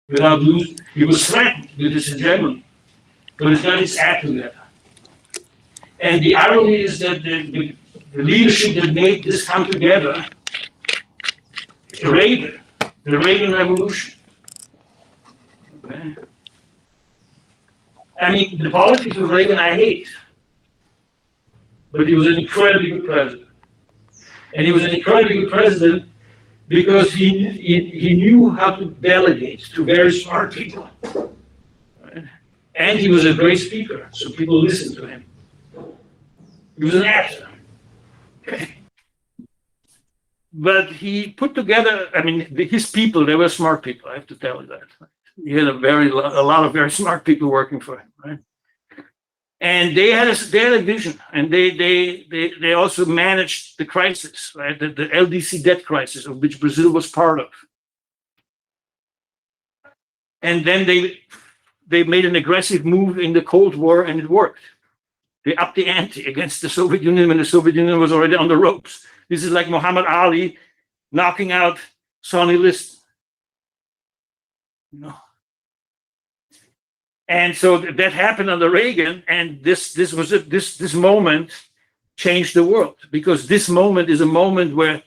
without losing. He was threatened with this hegemony, but he got his act together. And the irony is that the leadership that made this come together, Reagan, the Reagan Revolution. Okay? I mean, the politics of Reagan I hate, but he was an incredibly good president. And he was an incredibly good president because he knew how to delegate to very smart people. Right? And he was a great speaker, so people listened to him. He was an actor. Okay. But he put together, I mean, his people, they were smart people, I have to tell you that. He had a lot of very smart people working for him, right? And they had a vision, and they also managed the crisis, right? The LDC debt crisis, of which Brazil was part of. And then they made an aggressive move in the Cold War, and it worked. They upped the ante against the Soviet Union when the Soviet Union was already on the ropes. This is like Muhammad Ali knocking out Sonny Liston. You know? And so that happened under Reagan, and this moment changed the world, because this moment is a moment where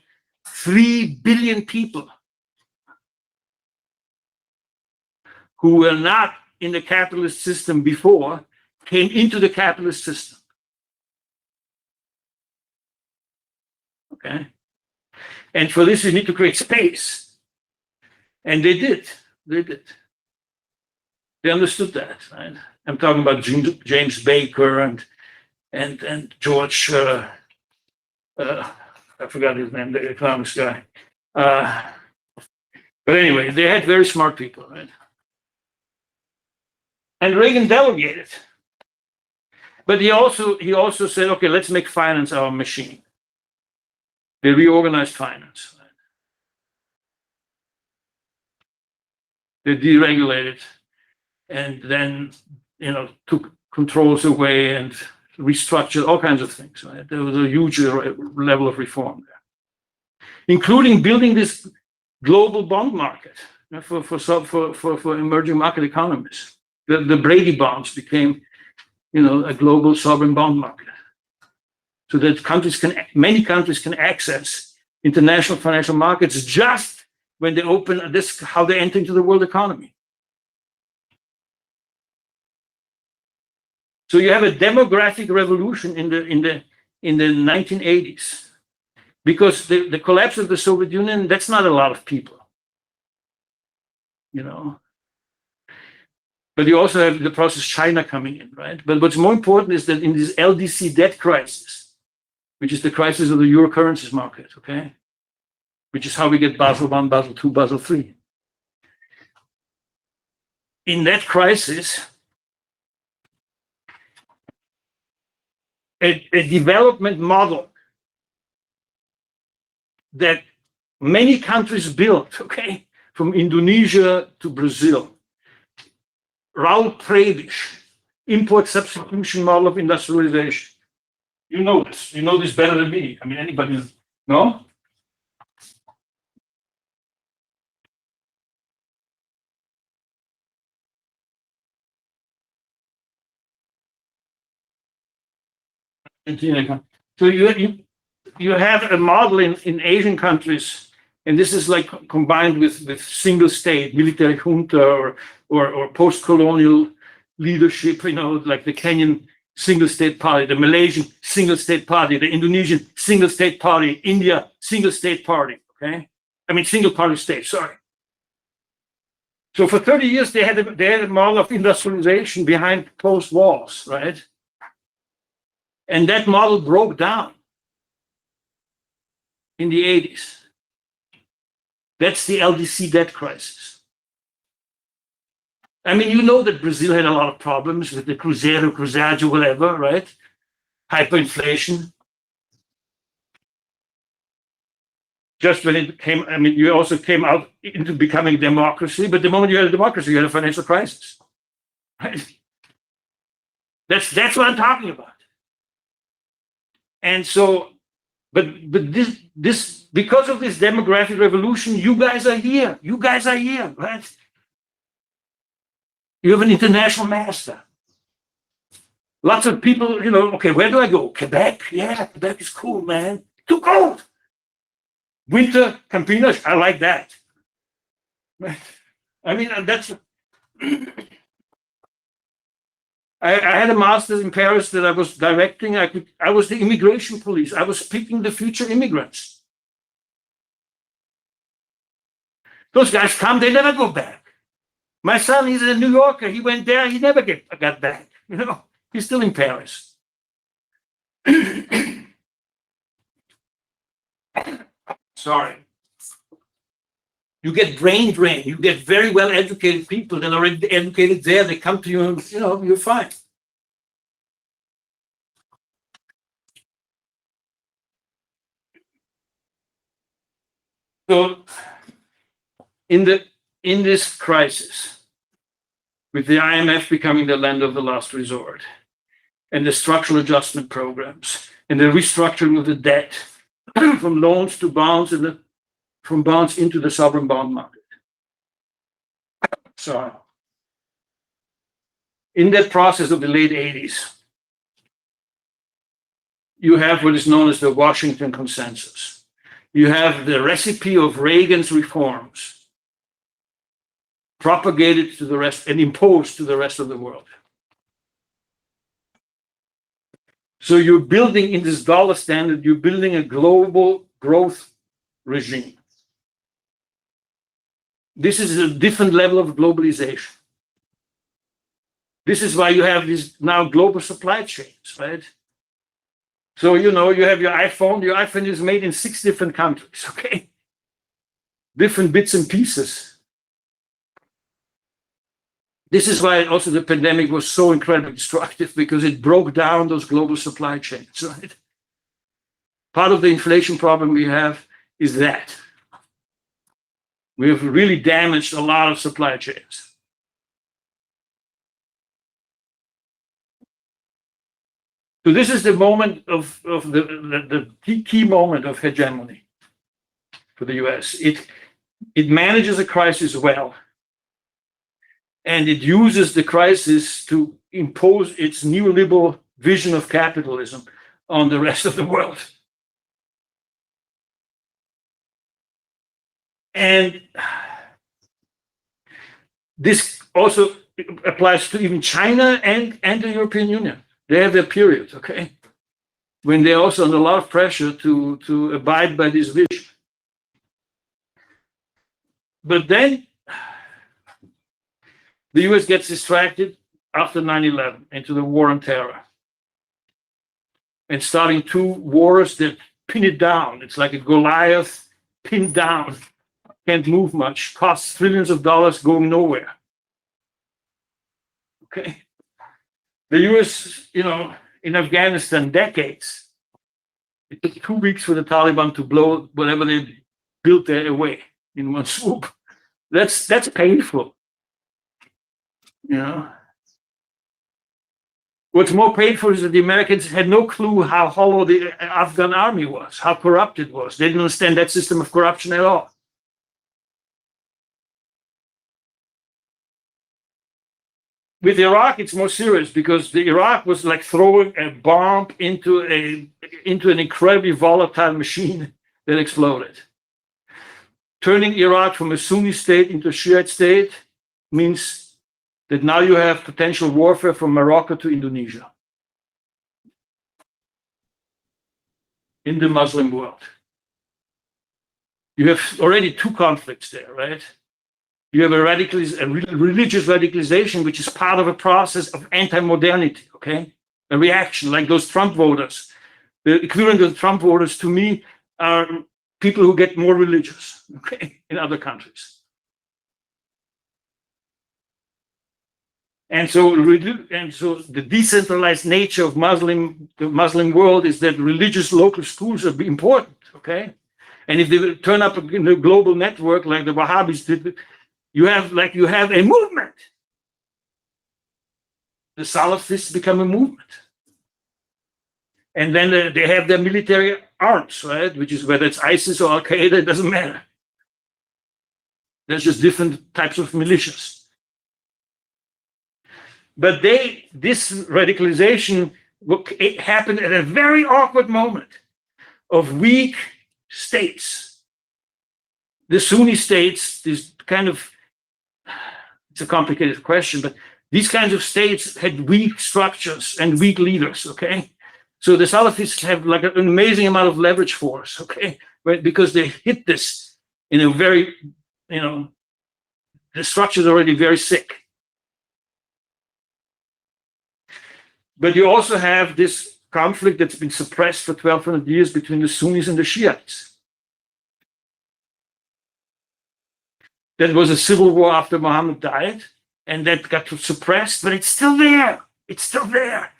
3 billion people who were not in the capitalist system before came into the capitalist system. Okay? And for this, you need to create space. And they did. They did. They understood that, right? I'm talking about James Baker and George, I forgot his name, the economics guy. But anyway, they had very smart people, right? And Reagan delegated. But he also said, okay, let's make finance our machine. They reorganized finance. Right? They deregulated, and then, took controls away and restructured all kinds of things. Right? There was a huge level of reform there, including building this global bond market for emerging market economies. The Brady bonds became, a global sovereign bond market, so that many countries can access international financial markets just when they open this, how they enter into the world economy. So you have a demographic revolution in the 1980s, because the collapse of the Soviet Union, that's not a lot of people, But you also have the process China coming in, right? But what's more important is that in this LDC debt crisis, which is the crisis of the euro currencies market, okay? Which is how we get Basel I, Basel II, Basel III. In that crisis, a development model that many countries built, okay, from Indonesia to Brazil. Raul Prebisch, import substitution model of industrialization. You know this. You know this better than me. I mean, anybody, no? So you have a model in Asian countries, and this is like combined with single state, military junta, or post-colonial leadership, like the Kenyan single state party, the Malaysian single state party, the Indonesian single state party, India single state party, okay? I mean, single party state, sorry. So for 30 years, they had a model of industrialization behind closed walls, right? And that model broke down in the 80s. That's the LDC debt crisis. I mean, you know that Brazil had a lot of problems with the Cruzeiro, Cruzado, whatever, right? Hyperinflation. Just when it came, I mean, you also came out into becoming a democracy, but the moment you had a democracy, you had a financial crisis. Right? That's what I'm talking about. And so, but this because of this demographic revolution, you guys are here. You guys are here, right? You have an international master. Lots of people, okay, where do I go? Quebec? Yeah, Quebec is cool, man. Too cold. Winter, Campinas, I like that. I mean, that's. I had a master's in Paris that I was directing. I was the immigration police. I was picking the future immigrants. Those guys come, they never go back. My son, he's a New Yorker. He went there, he never got back. He's still in Paris. Sorry. You get brain drain. You get very well educated people that are educated there. They come to you and, you're fine. So in this crisis, with the IMF becoming the lender of the last resort, and the structural adjustment programs, and the restructuring of the debt from loans to bonds, and from bonds into the sovereign bond market. So in that process of the late 80s, you have what is known as the Washington Consensus. You have the recipe of Reagan's reforms propagated to the rest and imposed to the rest of the world. So you're building in this dollar standard, you're building a global growth regime. This is a different level of globalization. This is why you have these now global supply chains, right? So, you have your iPhone. Your iPhone is made in 6 different countries, okay? Different bits and pieces. This is why also the pandemic was so incredibly destructive, because it broke down those global supply chains, right? Part of the inflation problem we have is that. We have really damaged a lot of supply chains. So this is the moment of the key moment of hegemony for the US. It manages a crisis well, and it uses the crisis to impose its neoliberal vision of capitalism on the rest of the world. And this also applies to even China and the European Union. They have their periods, okay, when they're also under a lot of pressure to abide by this vision. But then the US gets distracted after 9/11 into the war on terror, and starting 2 wars that pin it down. It's like a Goliath pinned down, can't move much, costs trillions of dollars, going nowhere. Okay. The US, in Afghanistan, decades. It took 2 weeks for the Taliban to blow whatever they built there away in one swoop. That's painful. What's more painful is that the Americans had no clue how hollow the Afghan army was, how corrupt it was. They didn't understand that system of corruption at all. With Iraq, it's more serious, because the Iraq was like throwing a bomb into an incredibly volatile machine that exploded. Turning Iraq from a Sunni state into a Shiite state means that now you have potential warfare from Morocco to Indonesia in the Muslim world. You have already 2 conflicts there, right? You have a religious radicalization, which is part of a process of anti-modernity, okay? A reaction, like those Trump voters. The equivalent of Trump voters, to me, are people who get more religious, okay, in other countries. And so the decentralized nature of the Muslim world is that religious local schools are important, okay? And if they turn up in a global network like the Wahhabis did, you have a movement. The Salafists become a movement. And then they have their military arms, right? Which is, whether it's ISIS or Al-Qaeda, it doesn't matter. There's just different types of militias. But this radicalization it happened at a very awkward moment of weak states. The Sunni states, this kind of, it's a complicated question, but these kinds of states had weak structures and weak leaders, okay? So the Salafists have like an amazing amount of leverage force, okay? Right? Because they hit this in a very, the structure is already very sick. But you also have this conflict that's been suppressed for 1,200 years between the Sunnis and the Shiites. That was a civil war after Muhammad died, and that got suppressed, but it's still there. It's still there.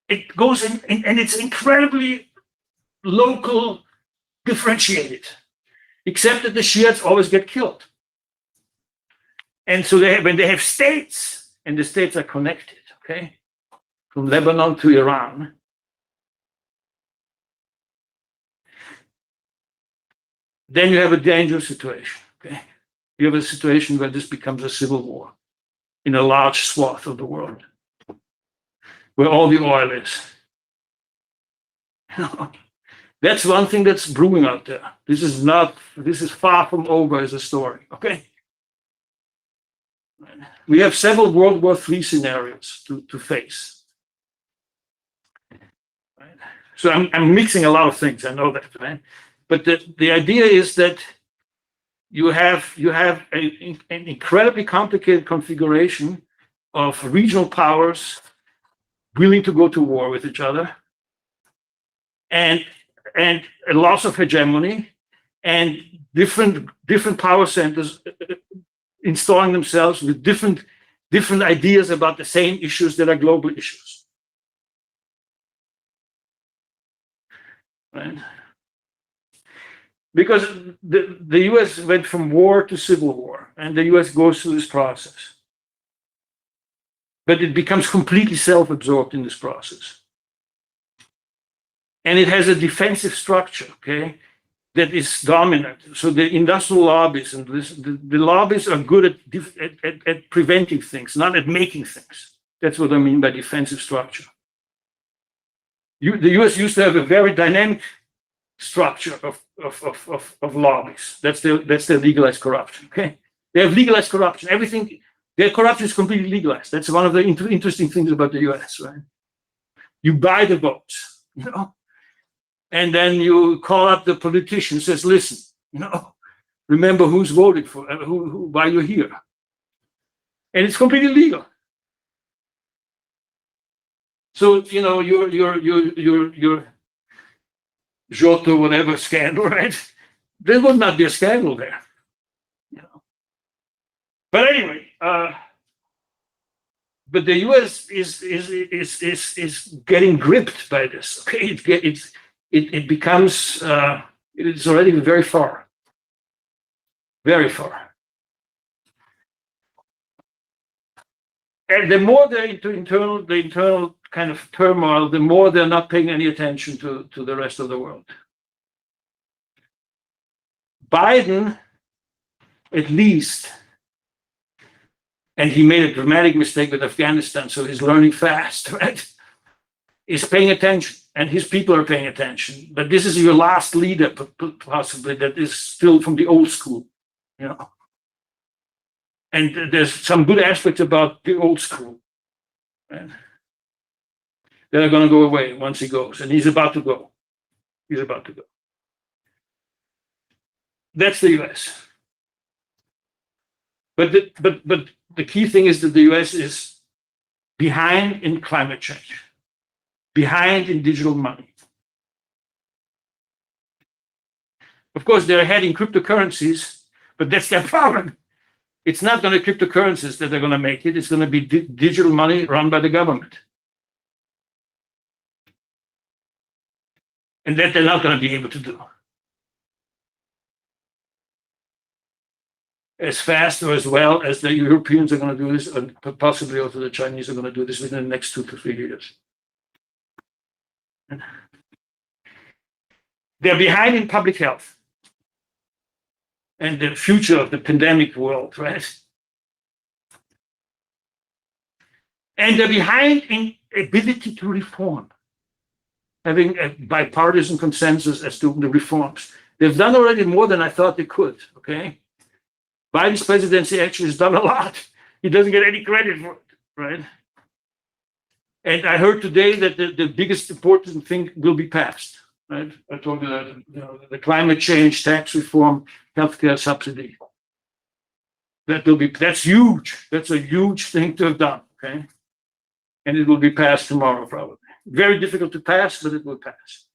It goes in, and it's incredibly local, differentiated, except that the Shiites always get killed. And so when they have states, and the states are connected, okay, from Lebanon to Iran, then you have a dangerous situation, okay? You have a situation where this becomes a civil war in a large swath of the world, where all the oil is. That's one thing that's brewing out there. This is far from over as a story, okay? We have several World War III scenarios to face. Right? So I'm mixing a lot of things, I know that, right? But the idea is that you have an incredibly complicated configuration of regional powers willing to go to war with each other, and a loss of hegemony, and different power centers installing themselves with different ideas about the same issues that are global issues. Right? Because the US went from war to civil war, and the US goes through this process. But it becomes completely self-absorbed in this process. And it has a defensive structure, okay, that is dominant. So the industrial lobbies and the lobbies are good at preventing things, not at making things. That's what I mean by defensive structure. The US used to have a very dynamic structure of lobbies. That's their legalized corruption. Okay, they have legalized corruption. Everything, their corruption is completely legalized. That's one of the interesting things about the US, right? You buy the votes, and then you call up the politician, says, "Listen, remember who's voted for, why you're here," and it's completely legal. So your Giotto, whatever scandal, right? There would not be a scandal there. But anyway, but the US is getting gripped by this. Okay, it becomes it is already very far, very far. And the more they're into the internal kind of turmoil, the more they're not paying any attention to the rest of the world. Biden, at least, and he made a dramatic mistake with Afghanistan, so he's learning fast, right? Is paying attention, and his people are paying attention. But this is your last leader, possibly, that is still from the old school, And there's some good aspects about the old school, right? That are going to go away once he goes, and he's about to go. He's about to go. That's the US. But the key thing is that the US is behind in climate change, behind in digital money. Of course, they're ahead in cryptocurrencies, but that's their problem. It's not going to be cryptocurrencies that are going to make it. It's going to be digital money run by the government. And that they're not going to be able to do as fast or as well as the Europeans are going to do this, and possibly also the Chinese are going to do this within the next 2 to 3 years. They're behind in public health and the future of the pandemic world, right? And they're behind in ability to reform, having a bipartisan consensus as to the reforms. They've done already more than I thought they could, okay? Biden's presidency actually has done a lot. He doesn't get any credit for it, right? And I heard today that the biggest important thing will be passed, right? I told you that, the climate change, tax reform, healthcare subsidy. That's huge. That's a huge thing to have done, okay? And it will be passed tomorrow, probably. Very difficult to pass, but it will pass.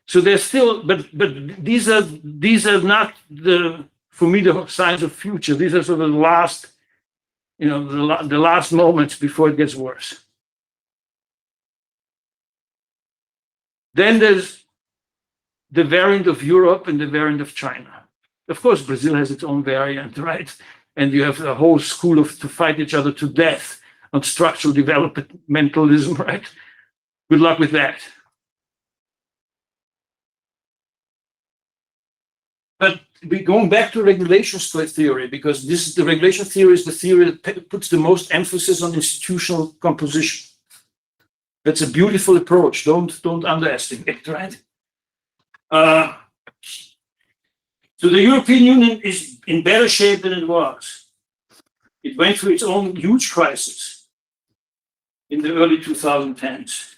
So there's still, but these are not for me the signs of future. These are sort of the last, the last moments before it gets worse. Then there's the variant of Europe and the variant of China. Of course, Brazil has its own variant, right? And you have a whole school to fight each other to death on structural developmentalism, right? Good luck with that. But going back to regulation theory, because the regulation theory is the theory that puts the most emphasis on institutional composition. That's a beautiful approach. Don't underestimate it, right? So the European Union is in better shape than it was. It went through its own huge crisis in the early 2010s.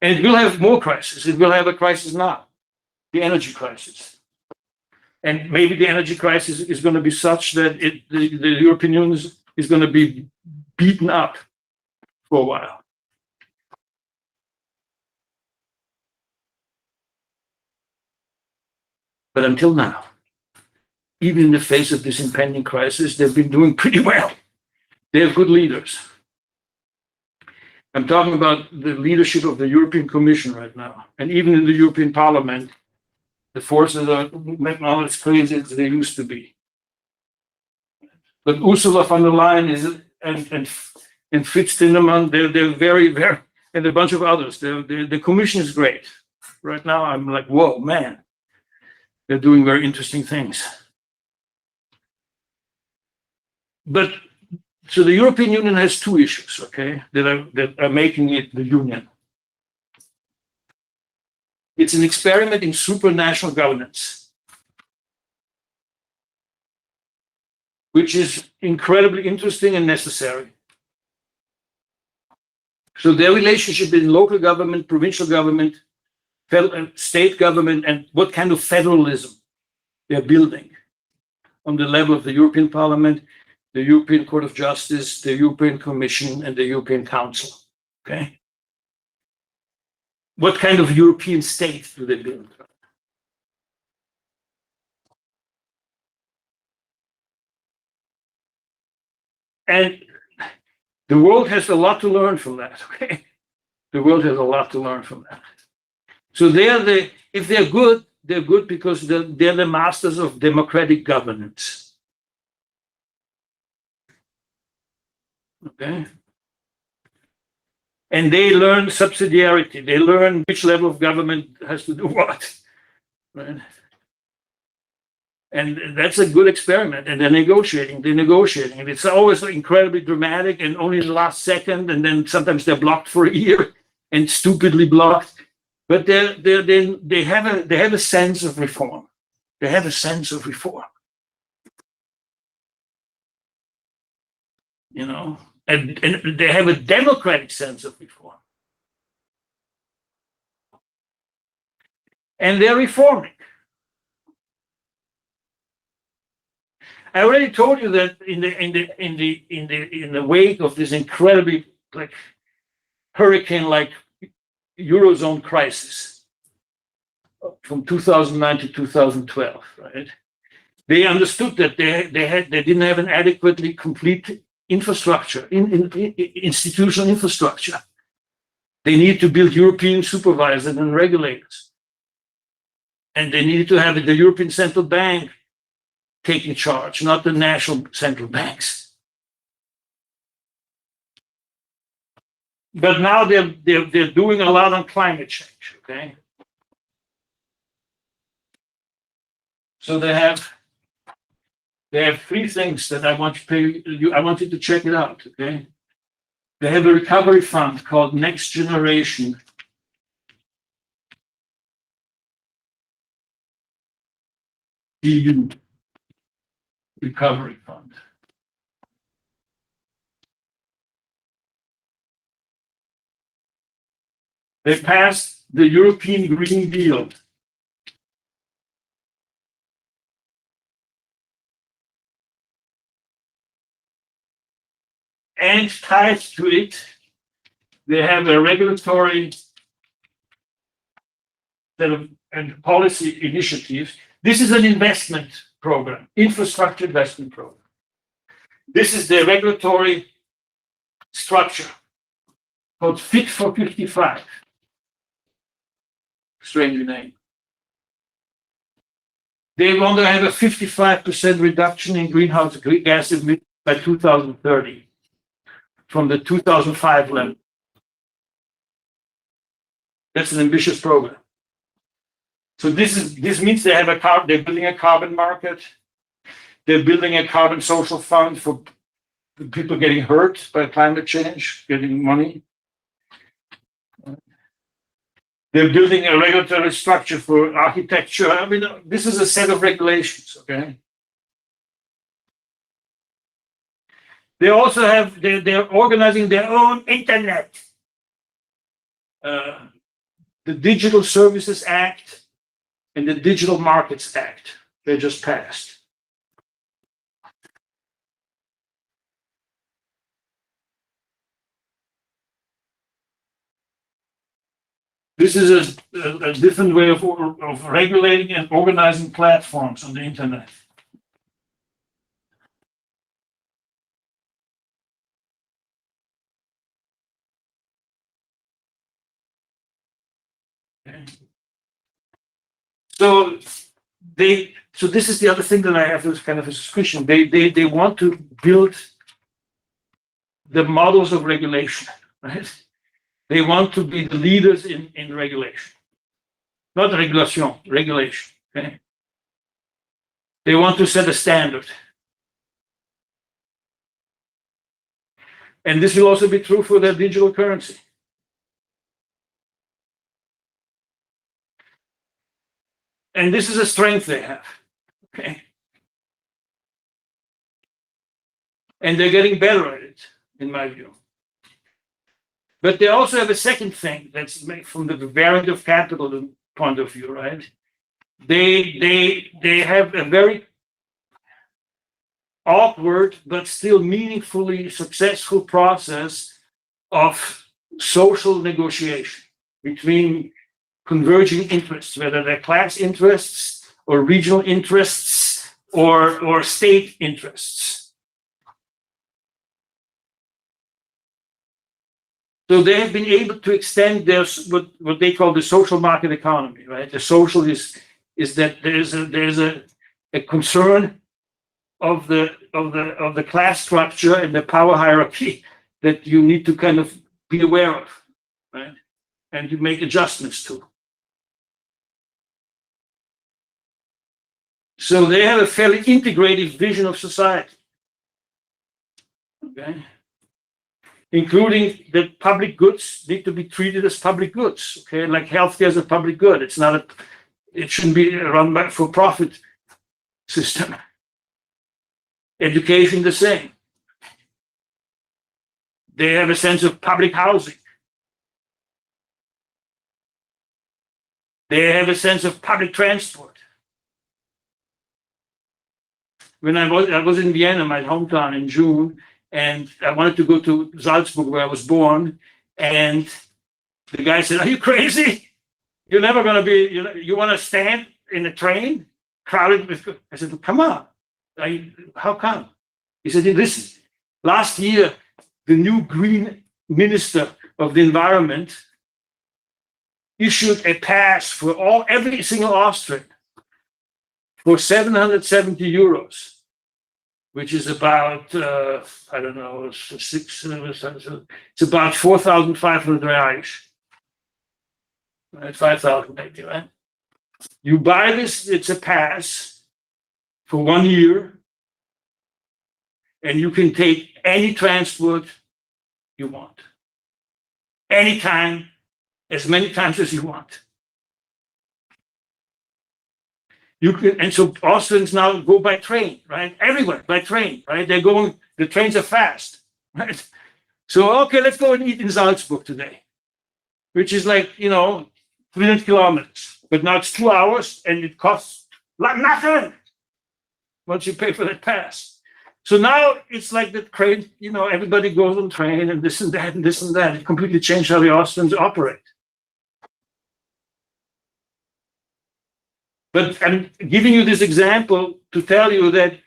And it will have more crises. It will have a crisis now, the energy crisis. And maybe the energy crisis is going to be such that the European Union is going to be beaten up for a while. But until now, even in the face of this impending crisis, they've been doing pretty well. They have good leaders. I'm talking about the leadership of the European Commission right now. And even in the European Parliament, the forces are not as crazy as they used to be. But Ursula von der Leyen and Fritz Timmermans, they're very, very, and a bunch of others. The Commission is great. Right now, I'm like, whoa, man. They're doing very interesting things. But so the European Union has two issues, okay, that are making it the union. It's an experiment in supranational governance, which is incredibly interesting and necessary. So their relationship in local government, provincial government, state government, and what kind of federalism they're building on the level of the European Parliament, the European Court of Justice, the European Commission, and the European Council, okay? What kind of European state do they build? And the world has a lot to learn from that, okay? The world has a lot to learn from that. So if they're good because they're the masters of democratic governance. Okay? And they learn subsidiarity. They learn which level of government has to do what. Right? And that's a good experiment. And they're negotiating. And it's always incredibly dramatic and only the last second. And then sometimes they're blocked for a year and stupidly blocked. But they have a sense of reform. They have a sense of reform. And they have a democratic sense of reform. And they're reforming. I already told you that in the wake of this incredibly hurricane-like Eurozone crisis from 2009 to 2012, right? They understood that they didn't have an adequately complete infrastructure, institutional infrastructure. They need to build European supervisors and regulators. And they needed to have the European Central Bank taking charge, not the national central banks. But now they're doing a lot on climate change, okay? So they have They have three things that I want you. I want you to check it out. Okay. They have a recovery fund called Next Generation EU Recovery Fund. They passed the European Green Deal. And tied to it, they have a regulatory set of and policy initiatives. This is an investment program, infrastructure investment program. This is the regulatory structure called Fit for 55. Strange name. They want to have a 55% reduction in greenhouse gas emissions by 2030 from the 2005 level. That's an ambitious program. So this means they have they're building a carbon market. They're building a carbon social fund for people getting hurt by climate change, getting money. They're building a regulatory structure for architecture. I mean, this is a set of regulations, okay? They also have, they're organizing their own internet. The Digital Services Act and the Digital Markets Act, they just passed. This is a different way of regulating and organizing platforms on the internet. Okay. So this is the other thing that I have as kind of a suspicion. They want to build the models of regulation, right? They want to be the leaders in regulation, not regulation, regulation. Okay? They want to set a standard. And this will also be true for their digital currency. And this is a strength they have. Okay. And they're getting better at it, in my view. But they also have a second thing that's from the variant of capitalism point of view, right? They have a very awkward but still meaningfully successful process of social negotiation between converging interests, whether they're class interests or regional interests or state interests. So they have been able to extend their what they call the social market economy, right? The social is that there's a concern of the class structure and the power hierarchy that you need to kind of be aware of, right? And you make adjustments to. So they have a fairly integrated vision of society, okay? Including that public goods need to be treated as public goods, okay? Like healthcare is a public good. It's not it shouldn't be run by for-profit system. Education the same. They have a sense of public housing. They have a sense of public transport. When I was in Vienna, my hometown, in June, and I wanted to go to Salzburg, where I was born, and the guy said, "Are you crazy? You're never going to be, you want to stand in a train crowded with..." I said, "Come on. How come?" He said, "Listen, last year, the new green minister of the environment issued a pass for every single Austrian for 770 euros, which is about, I don't know, it's about 4,500 reais, right? 5,000 maybe, right? You buy this, it's a pass for 1 year, and you can take any transport you want, anytime, as many times as you want. You can, and so Austrians now go by train, right? Everywhere by train, right? They're going, the trains are fast, right? So, okay, let's go and eat in Salzburg today, which is like, 300 kilometers. But now it's 2 hours and it costs like nothing once you pay for that pass. So now it's like the train, everybody goes on train and this and that and this and that. It completely changed how the Austrians operate. But I'm giving you this example to tell you that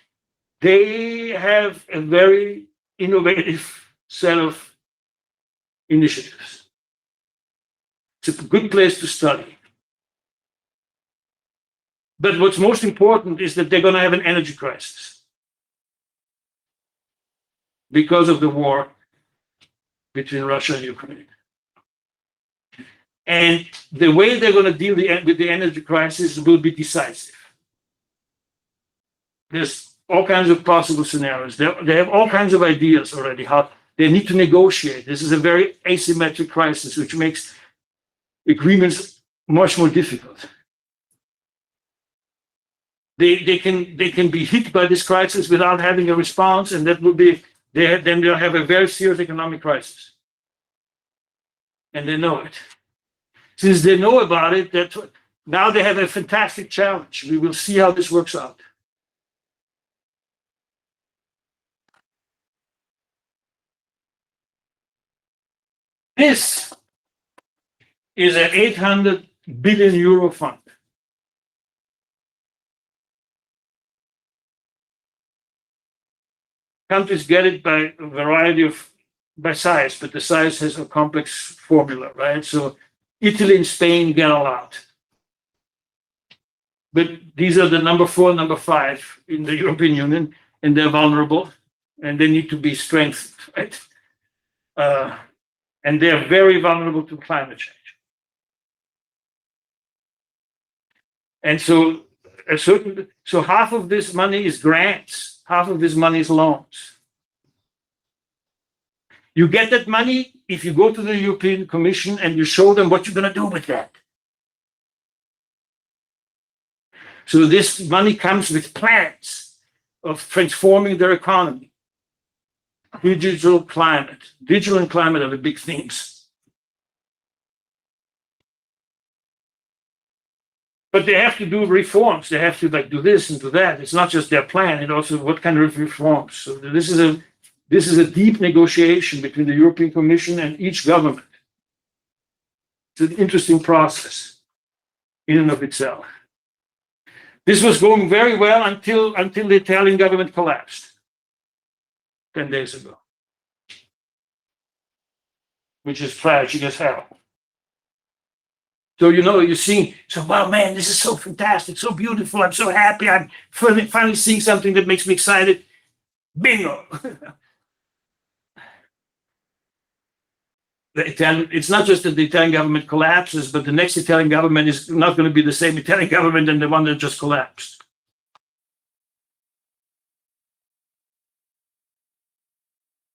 they have a very innovative set of initiatives. It's a good place to study. But what's most important is that they're going to have an energy crisis because of the war between Russia and Ukraine. And the way they're going to deal with the energy crisis will be decisive. There's all kinds of possible scenarios. They have all kinds of ideas already how they need to negotiate. This is a very asymmetric crisis, which makes agreements much more difficult. They can be hit by this crisis without having a response, and that will be then they'll have a very serious economic crisis, and they know it. Since they know about it, that now they have a fantastic challenge. We will see how this works out. This is an 800 billion euro fund. Countries get it by a variety by size, but the size has a complex formula, right? So Italy and Spain get a lot. But these are the number 4, number 5 in the European Union, and they're vulnerable, and they need to be strengthened, right? And they're very vulnerable to climate change. And so half of this money is grants, half of this money is loans. You get that money if you go to the European Commission and you show them what you're going to do with that. So this money comes with plans of transforming their economy. Digital and climate are the big themes. But they have to do reforms. They have to do this and do that. It's not just their plan, it's also what kind of reforms. So this is a deep negotiation between the European Commission and each government. It's an interesting process in and of itself. This was going very well until the Italian government collapsed 10 days ago, which is tragic as hell. So, you're seeing, wow, man, this is so fantastic, so beautiful. I'm so happy. I'm finally seeing something that makes me excited. Bingo. It's not just that the Italian government collapses, but the next Italian government is not going to be the same Italian government than the one that just collapsed.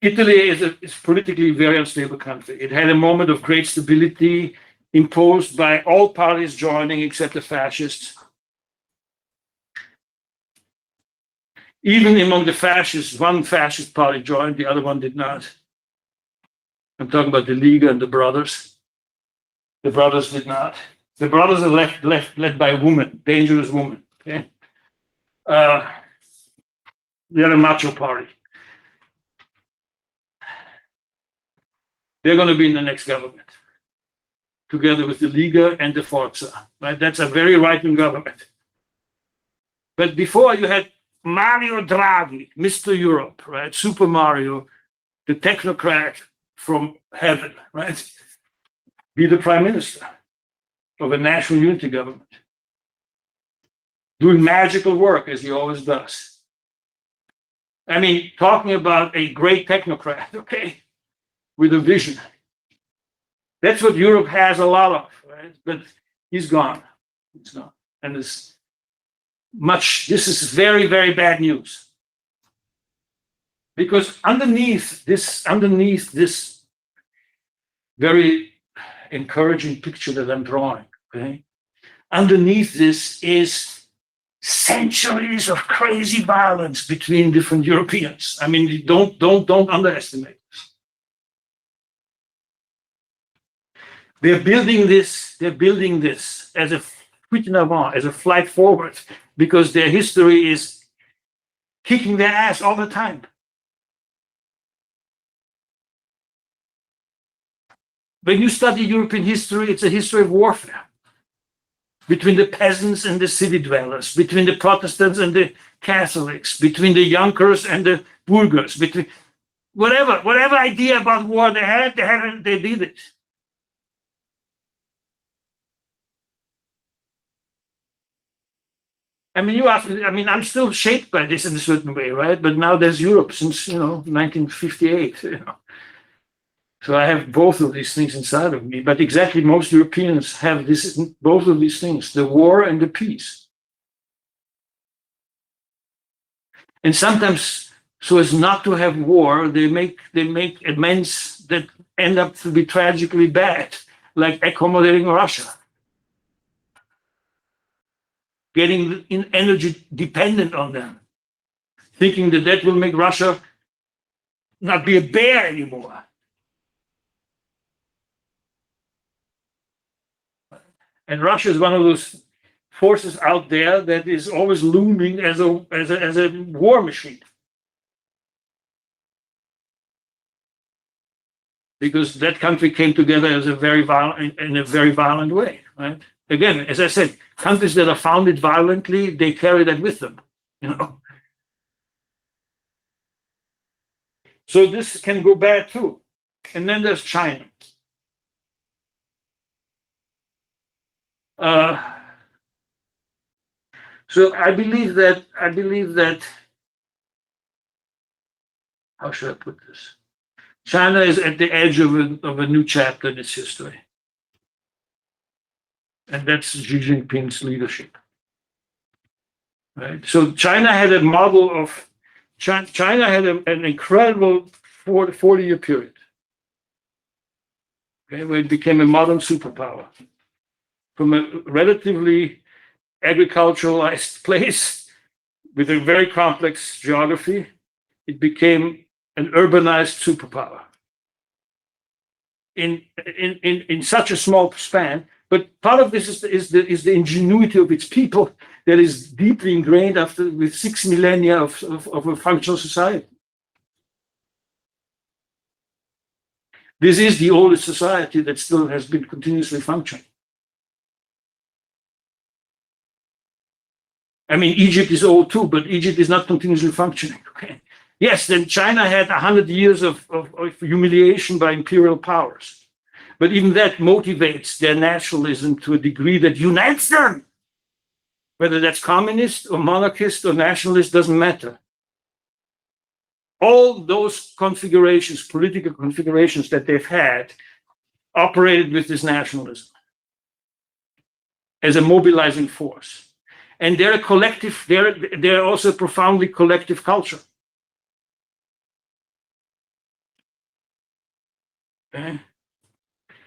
Italy is politically a very unstable country. It had a moment of great stability imposed by all parties joining except the fascists. Even among the fascists, one fascist party joined, the other one did not. I'm talking about the Liga and the Brothers. The Brothers did not. The Brothers are led by a woman, dangerous woman. Okay, they're a macho party. They're going to be in the next government, together with the Liga and the Forza. Right, that's a very right-wing government. But before you had Mario Draghi, Mr. Europe, right, Super Mario, the technocrat from heaven, right? Be the prime minister of a national unity government, doing magical work as he always does. I mean, talking about a great technocrat, okay, with a vision. That's what Europe has a lot of, right? But he's gone. He's gone. And this is very, very bad news. Because underneath this very encouraging picture that I'm drawing, okay, underneath this is centuries of crazy violence between different Europeans. I mean, don't underestimate this. They're building this as a fuite en avant, as a flight forward, because their history is kicking their ass all the time. When you study European history, it's a history of warfare between the peasants and the city dwellers, between the Protestants and the Catholics, between the Junkers and the Burghers, between whatever idea about war they did it. I mean, I'm still shaped by this in a certain way, right? But now there's Europe since 1958. So I have both of these things inside of me. But exactly, most Europeans have both of these things: the war and the peace. And sometimes, so as not to have war, they make amends that end up to be tragically bad, like accommodating Russia, getting energy dependent on them, thinking that will make Russia not be a bear anymore. And Russia is one of those forces out there that is always looming as a war machine. Because that country came together in a very violent way, right? Again, as I said, countries that are founded violently, they carry that with them, So this can go bad too. And then there's China. So I believe that, how should I put this? China is at the edge of a new chapter in its history. And that's Xi Jinping's leadership. Right? So China had a model of, China had an incredible 40-year period, okay, where it became a modern superpower. From a relatively agriculturalized place with a very complex geography, it became an urbanized superpower in such a small span. But part of this is the ingenuity of its people that is deeply ingrained with 6 millennia of a functional society. This is the oldest society that still has been continuously functioning. I mean, Egypt is old too, but Egypt is not continuously functioning. Okay. Yes, then China had 100 years of humiliation by imperial powers. But even that motivates their nationalism to a degree that unites them. Whether that's communist or monarchist or nationalist, doesn't matter. All those configurations, political configurations that they've had, operated with this nationalism as a mobilizing force. And they're a collective, they're also a profoundly collective culture. Okay.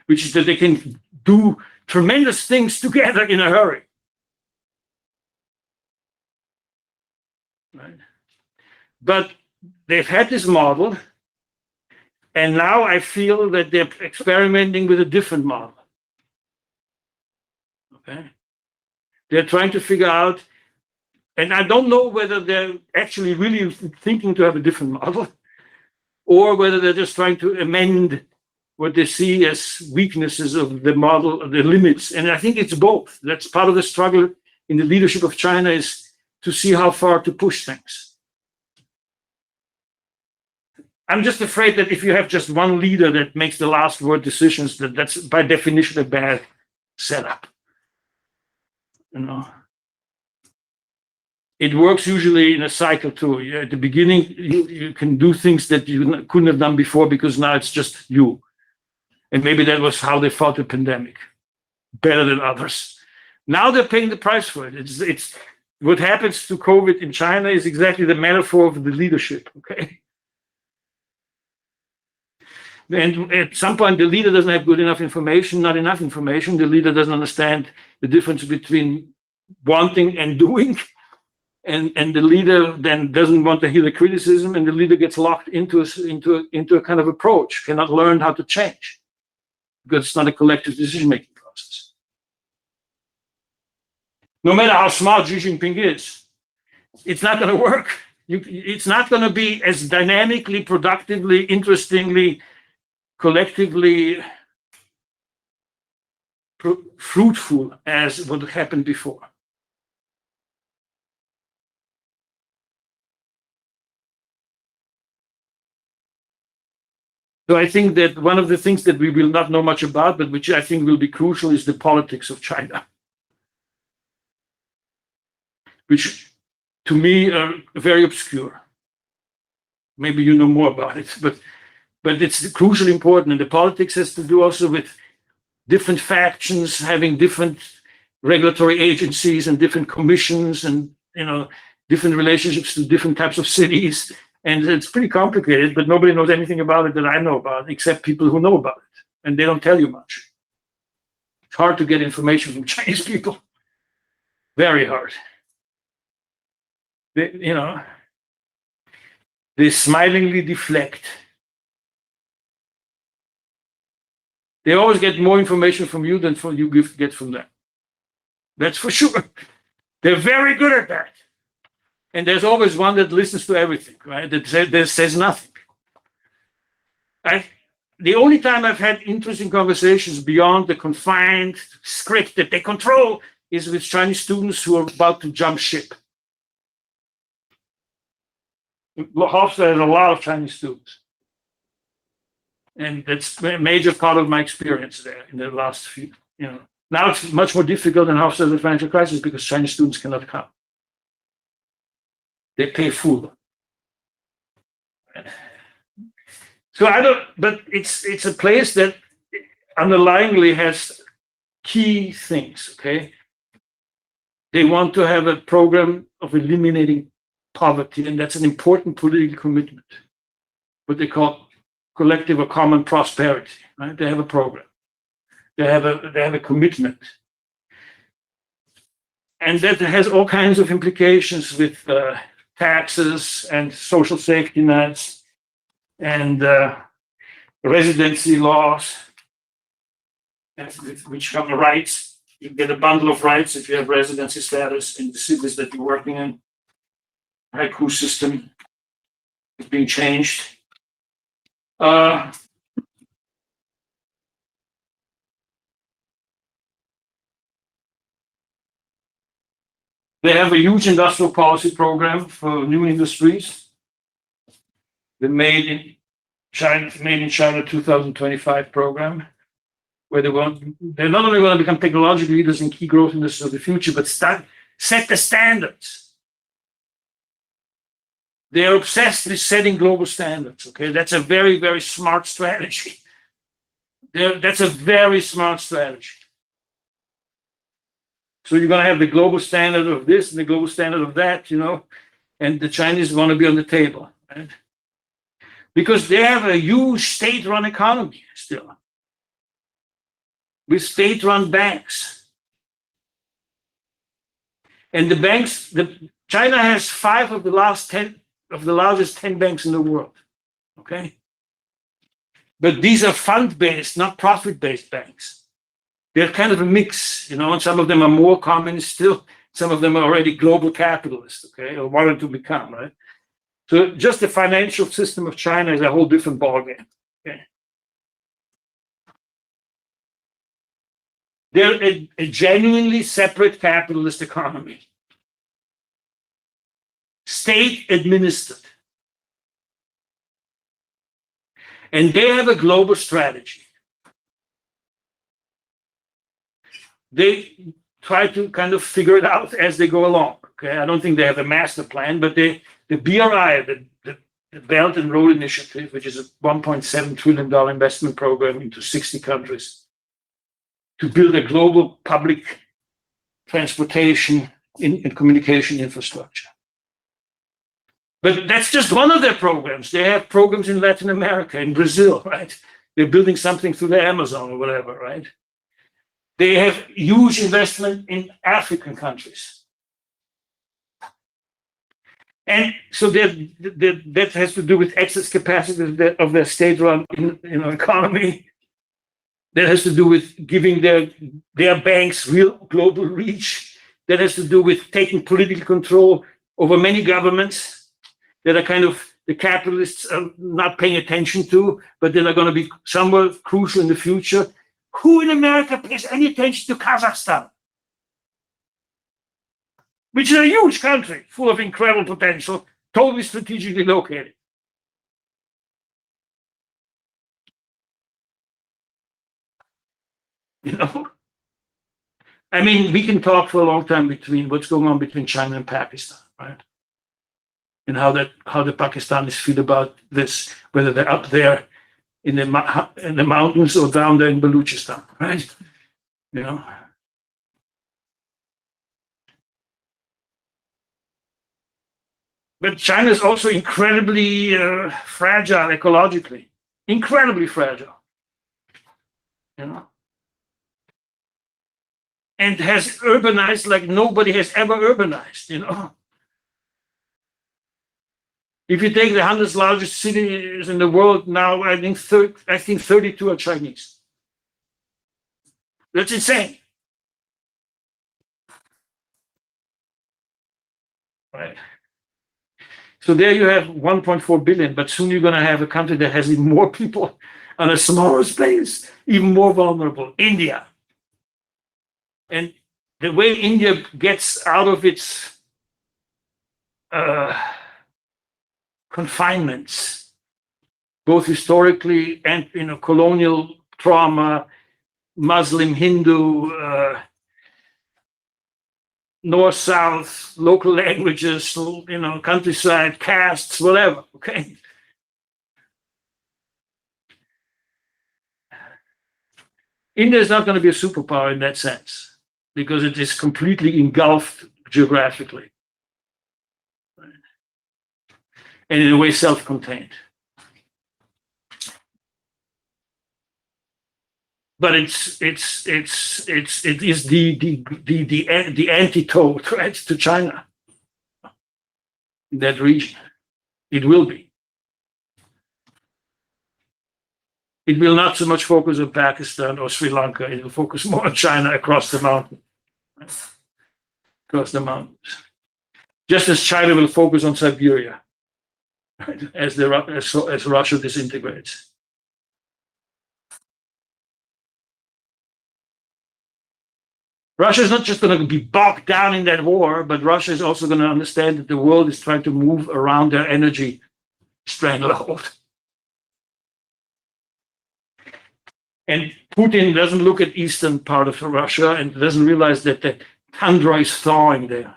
Which is that they can do tremendous things together in a hurry. Right? But they've had this model, and now I feel that they're experimenting with a different model. Okay? They're trying to figure out, and I don't know whether they're actually really thinking to have a different model, or whether they're just trying to amend what they see as weaknesses of the model, the limits. And I think it's both. That's part of the struggle in the leadership of China, is to see how far to push things. I'm just afraid that if you have just one leader that makes the last word decisions, that's by definition a bad setup. It works usually in a cycle too. At the beginning, you can do things that you couldn't have done before because now it's just you. And maybe that was how they fought the pandemic, better than others. Now they're paying the price for it. It's what happens to COVID in China is exactly the metaphor of the leadership. Okay, And at some point, the leader doesn't have good enough information, not enough information. The leader doesn't understand the difference between wanting and doing. And the leader then doesn't want to hear the criticism, and the leader gets locked into a kind of approach, cannot learn how to change because it's not a collective decision-making process. No matter how smart Xi Jinping is, it's not going to work. It's not going to be as dynamically, productively, interestingly, collectively fruitful as what happened before. So I think that one of the things that we will not know much about, but which I think will be crucial, is the politics of China, which to me are very obscure. Maybe you know more about it, but it's crucially important. And the politics has to do also with different factions having different regulatory agencies and different commissions and, different relationships to different types of cities. And it's pretty complicated, but nobody knows anything about it that I know about, except people who know about it. And they don't tell you much. It's hard to get information from Chinese people. Very hard. They smilingly deflect. They always get more information from you than you get from them. That's for sure. They're very good at that. And there's always one that listens to everything, right? That says nothing. The only time I've had interesting conversations beyond the confined script that they control is with Chinese students who are about to jump ship. Hofstra has a lot of Chinese students. And that's a major part of my experience there in the last few, Now it's much more difficult in Hofstra the financial crisis because Chinese students cannot come. They pay full. So but it's a place that underlyingly has key things, okay? They want to have a program of eliminating poverty, and that's an important political commitment, what they call collective or common prosperity, right? They have a program. They have a commitment. And that has all kinds of implications with taxes and social safety nets and residency laws, which cover rights. You get a bundle of rights if you have residency status in the cities that you're working in. Haiku system is being changed. They have a huge industrial policy program for new industries. The Made in China 2025 program, where they're not only going to become technological leaders in key growth industries of the future, but set the standards. They're obsessed with setting global standards. Okay, that's a very, very smart strategy. That's a very smart strategy. So you're going to have the global standard of this and the global standard of that, and the Chinese want to be on the table, right? Because they have a huge state-run economy still, with state-run banks. And the banks, China has 5 of the largest 10 banks in the world, okay? But these are fund-based, not profit-based banks. They're kind of a mix, and some of them are more communist still. Some of them are already global capitalists, okay, or wanted to become, right? So just the financial system of China is a whole different ballgame, okay? They're a genuinely separate capitalist economy, state administered. And they have a global strategy. They try to kind of figure it out as they go along. Okay, I don't think they have a master plan, but the BRI, the Belt and Road Initiative, which is a $1.7 trillion investment program into 60 countries to build a global public transportation and communication infrastructure. But that's just one of their programs. They have programs in Latin America, in Brazil, right? They're building something through the Amazon or whatever, right? They have huge investment in African countries. And so that has to do with excess capacity of their state-run economy. That has to do with giving their banks real global reach. That has to do with taking political control over many governments that are kind of the capitalists are not paying attention to, but that are going to be somewhat crucial in the future. Who in America pays any attention to Kazakhstan? Which is a huge country full of incredible potential, totally strategically located. You know? I mean, we can talk for a long time between what's going on between China and Pakistan, right? And how the Pakistanis feel about this, whether they're up there in the mountains or down there in Baluchistan, right? You know. But China is also incredibly fragile ecologically, incredibly fragile, you know, and has urbanized like nobody has ever urbanized, you know. If you take the 100 largest cities in the world now, I think 32 are Chinese. That's insane. Right. So there you have 1.4 billion, but soon you're going to have a country that has even more people on a smaller space, even more vulnerable, India. And the way India gets out of its confinements, both historically and colonial trauma, Muslim, Hindu, north, south, local languages, countryside, castes, whatever. Okay. India is not going to be a superpower in that sense because it is completely engulfed geographically. And in a way self-contained. But it is the antidote, right, to China in that region. It will be. It will not so much focus on Pakistan or Sri Lanka. It will focus more on China across the mountain. Across the mountains. Just as China will focus on Siberia. As Russia disintegrates. Russia is not just going to be bogged down in that war, but Russia is also going to understand that the world is trying to move around their energy stranglehold. And Putin doesn't look at eastern part of Russia and doesn't realize that the tundra is thawing there.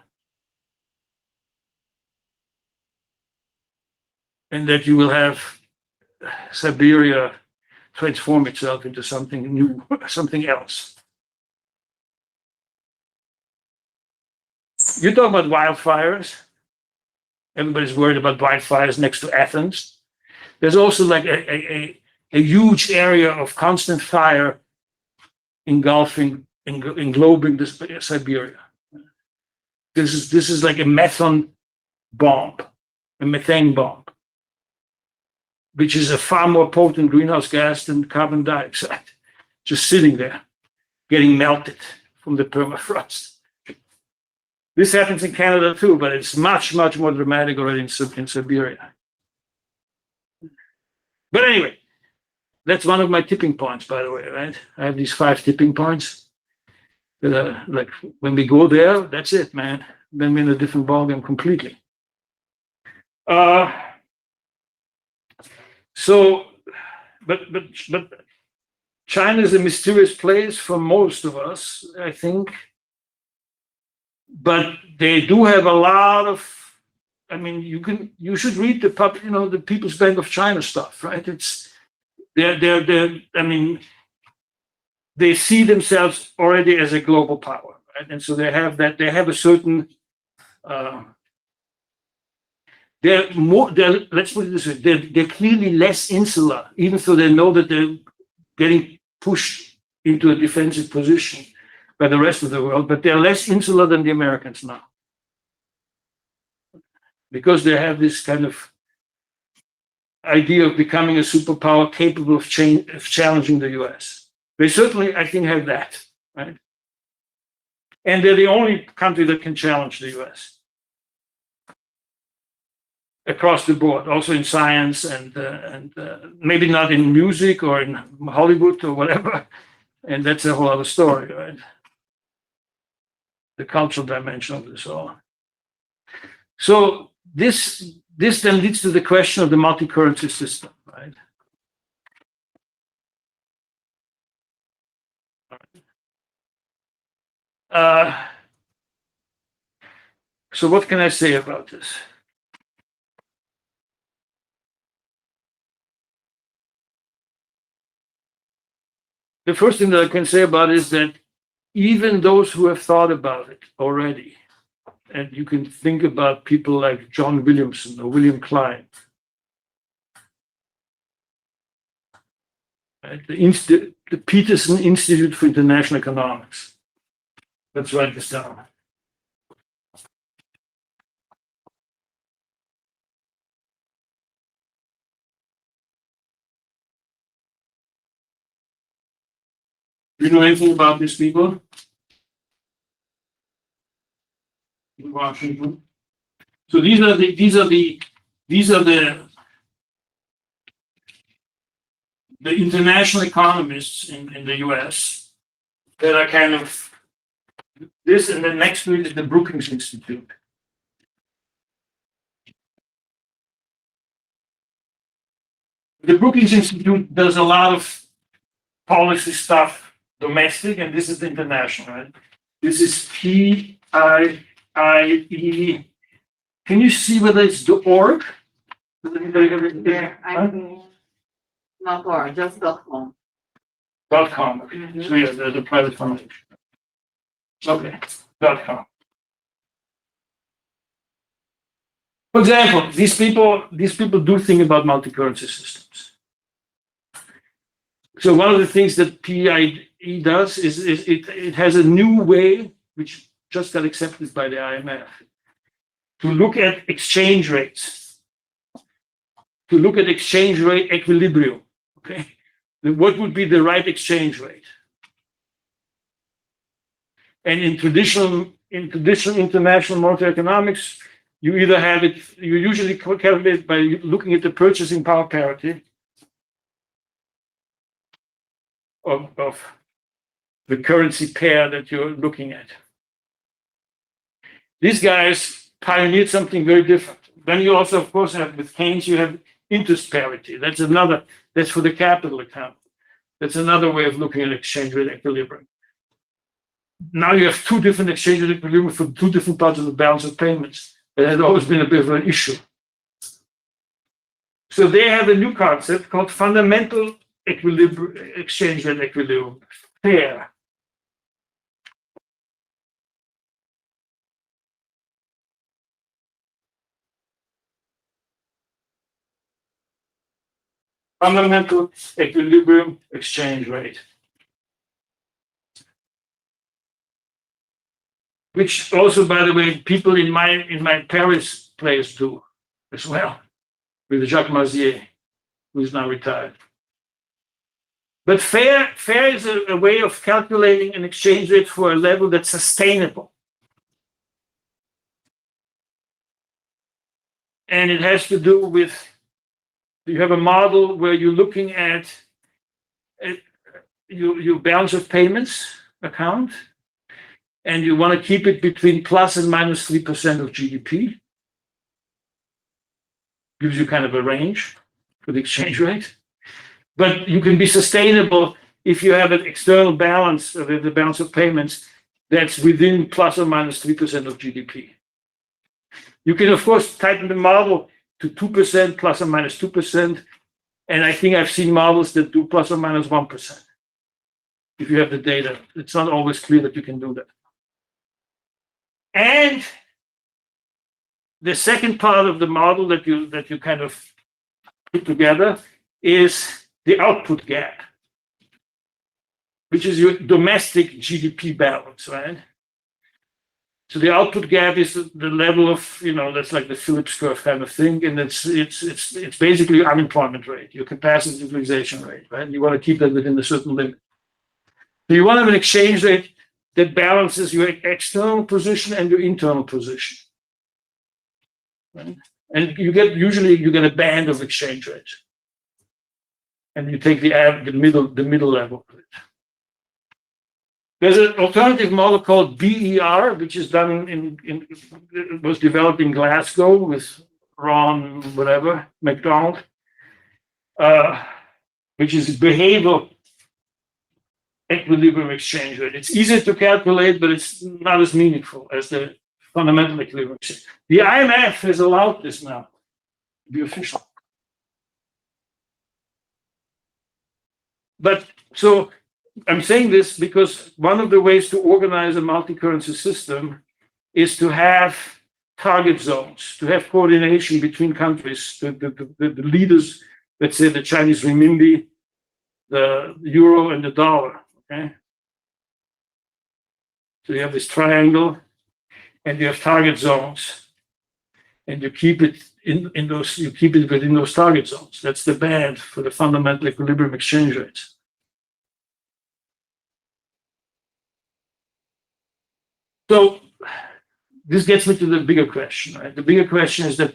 And that you will have Siberia transform itself into something new, something else. You talk about wildfires. Everybody's worried about wildfires next to Athens. There's also like a huge area of constant fire englobing this Siberia. This is like a methane bomb, which is a far more potent greenhouse gas than carbon dioxide, just sitting there, getting melted from the permafrost. This happens in Canada too, but it's much, much more dramatic already in Siberia. But anyway, that's one of my tipping points, by the way, right? I have these 5 tipping points. Like when we go there, that's it, man. Then we're in a different ballgame completely. So, but China is a mysterious place for most of us, I think. But they do have a lot of. I mean, you should read the People's Bank of China stuff, right? They're. I mean, they see themselves already as a global power, right? And so they have that. They have a certain. let's put it this way, they're clearly less insular, even though they know that they're getting pushed into a defensive position by the rest of the world, but they're less insular than the Americans now. Because they have this kind of idea of becoming a superpower capable of challenging the US. They certainly, I think, have that, right? And they're the only country that can challenge the US across the board, also in science and maybe not in music or in Hollywood or whatever. And that's a whole other story, right? The cultural dimension of this all. So this then leads to the question of the multi-currency system, right? So what can I say about this? The first thing that I can say about it is that even those who have thought about it already, and you can think about people like John Williamson or William Klein, right? The Peterson Institute for International Economics. Let's write this down. Do you know anything about these people in Washington? So these are the international economists in the US that are kind of this, and then next to it is the Brookings Institute. The Brookings Institute does a lot of policy stuff domestic, and this is the international, right? This is PIIE. Can you see whether it's the org? Yeah, I mean, not org, just .com. .com. Okay. So yeah, there's a private foundation. Okay, .com. For example, these people do think about multi-currency systems. So one of the things that PIIE does is it has a new way, which just got accepted by the IMF, to look at exchange rates, to look at exchange rate equilibrium. Okay, what would be the right exchange rate? And in traditional international monetary economics, you either have it, you usually calculate it by looking at the purchasing power parity of the currency pair that you're looking at. These guys pioneered something very different. Then you also, of course, have with Keynes, you have interest parity. That's for the capital account. That's another way of looking at exchange rate equilibrium. Now you have two different exchange rate equilibrium for two different parts of the balance of payments. It has always been a bit of an issue. So they have a new concept called fundamental exchange rate equilibrium, FAIR. Fundamental equilibrium exchange rate, which also, by the way, people in my Paris place do as well, with Jacques Mazier, who is now retired. But FAIR is a way of calculating an exchange rate for a level that's sustainable. And it has to do with, you have a model where you're looking at your balance of payments account, and you want to keep it between plus and minus 3% of GDP. Gives you kind of a range for the exchange rate. But you can be sustainable if you have an external balance, the balance of payments, that's within plus or minus 3% of GDP. You can, of course, tighten the model to 2% plus or minus 2%. And I think I've seen models that do plus or minus 1%. If you have the data, it's not always clear that you can do that. And the second part of the model that you kind of put together is the output gap, which is your domestic GDP balance, right? So the output gap is the level of, that's like the Phillips curve kind of thing, and it's basically your unemployment rate, your capacity utilization rate, right? You want to keep that within a certain limit. So you want to have an exchange rate that balances your external position and your internal position, right? And usually you get a band of exchange rates, and you take the middle level of it. There's an alternative model called BER, which is done was developed in Glasgow with Ron McDonald, which is behavioral equilibrium exchange rate. It's easier to calculate, but it's not as meaningful as the fundamental equilibrium exchange. The IMF has allowed this now to be official. But so I'm saying this because one of the ways to organize a multi-currency system is to have target zones, to have coordination between countries, the leaders, let's say the Chinese renminbi, the euro, and the dollar. Okay. So you have this triangle, and you have target zones, and you keep it within those target zones. That's the band for the fundamental equilibrium exchange rates. So this gets me to the bigger question, right? The bigger question is that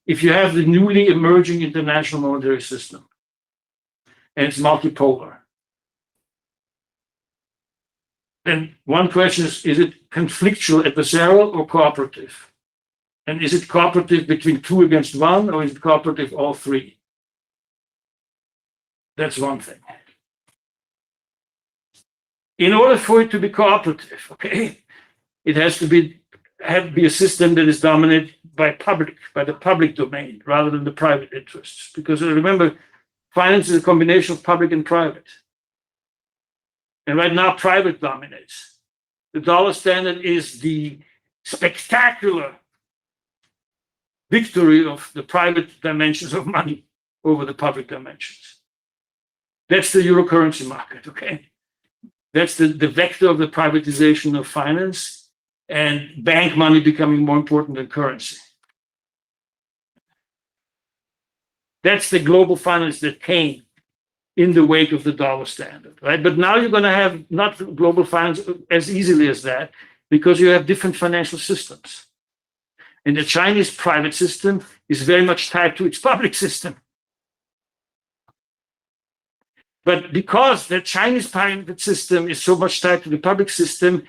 if you have the newly emerging international monetary system, and it's multipolar, then one question is it conflictual, adversarial, or cooperative? And is it cooperative between 2 against 1, or is it cooperative all 3? That's one thing. In order for it to be cooperative, okay, it has to be a system that is dominated by the public domain rather than the private interests. Because remember, finance is a combination of public and private. And right now, private dominates. The dollar standard is the spectacular victory of the private dimensions of money over the public dimensions. That's the euro currency market, okay? That's the vector of the privatization of finance and bank money becoming more important than currency. That's the global finance that came in the wake of the dollar standard, right? But now you're going to have not global finance as easily as that because you have different financial systems. And the Chinese private system is very much tied to its public system. But because the Chinese private system is so much tied to the public system,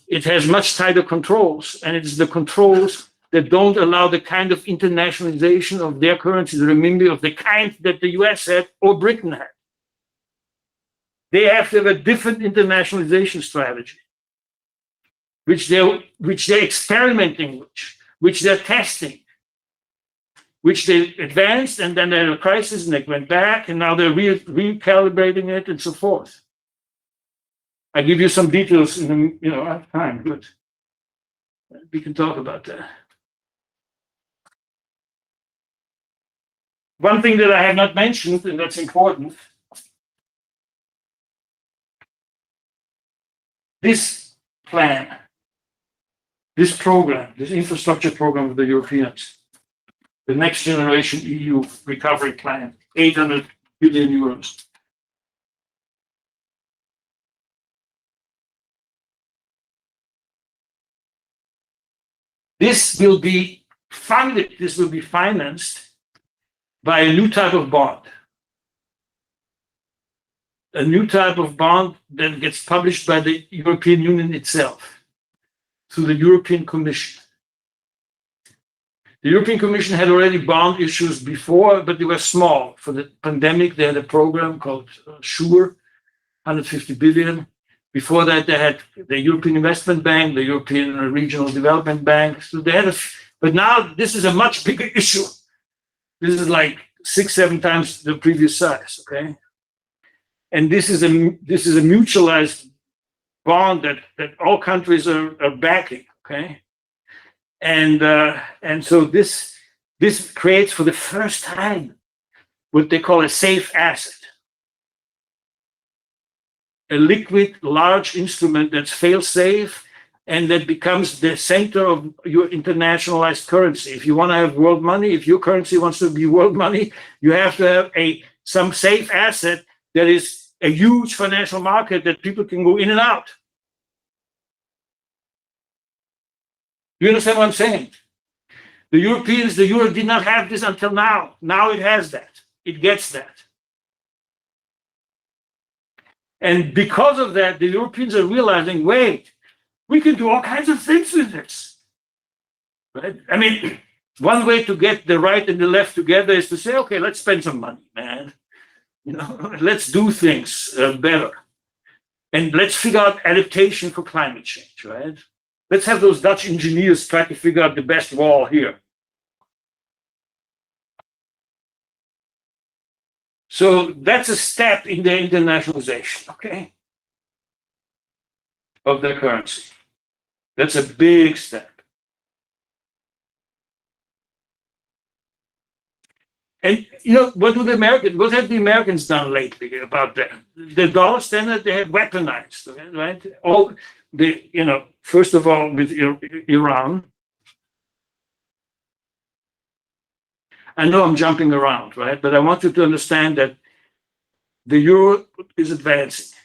it has much tighter controls. And it is the controls that don't allow the kind of internationalization of their currency, the renminbi, of the kind that the US had or Britain had. They have to have a different internationalization strategy, which they're experimenting with, which they're testing, which they advanced, and then they had a crisis and they went back, and now they're recalibrating it and so forth. I give you some details in the, I have time, good. We can talk about that. One thing that I have not mentioned, and that's important, this plan, this program, this infrastructure program of the Europeans, the next generation EU recovery plan, 800 billion euros. This will be funded, this will be financed by a new type of bond. A new type of bond that gets published by the European Union itself through the European Commission. The European Commission had already bond issues before, but they were small. For the pandemic, they had a program called SURE, 150 billion. Before that, they had the European Investment Bank, the European Regional Development Bank. So they had but now this is a much bigger issue. This is like 6-7 times the previous size, okay? And this is a mutualized bond that all countries are backing, okay? And so this creates for the first time what they call a safe asset, a liquid large instrument that's fail-safe and that becomes the center of your internationalized currency. If you want to have world money, if your currency wants to be world money, you have to have some safe asset that is a huge financial market that people can go in and out. You understand what I'm saying? The Europeans, the euro did not have this until now. Now it has that. It gets that. And because of that, the Europeans are realizing, wait, we can do all kinds of things with this. Right? I mean, one way to get the right and the left together is to say, okay, let's spend some money, man. Let's do things better. And let's figure out adaptation for climate change, right? Let's have those Dutch engineers try to figure out the best wall here. So that's a step in the internationalization, okay, of the currency. That's a big step. And what have the Americans done lately about that? The dollar standard, they have weaponized, right? First of all, with Iran. I know I'm jumping around, right? But I want you to understand that the euro is advancing.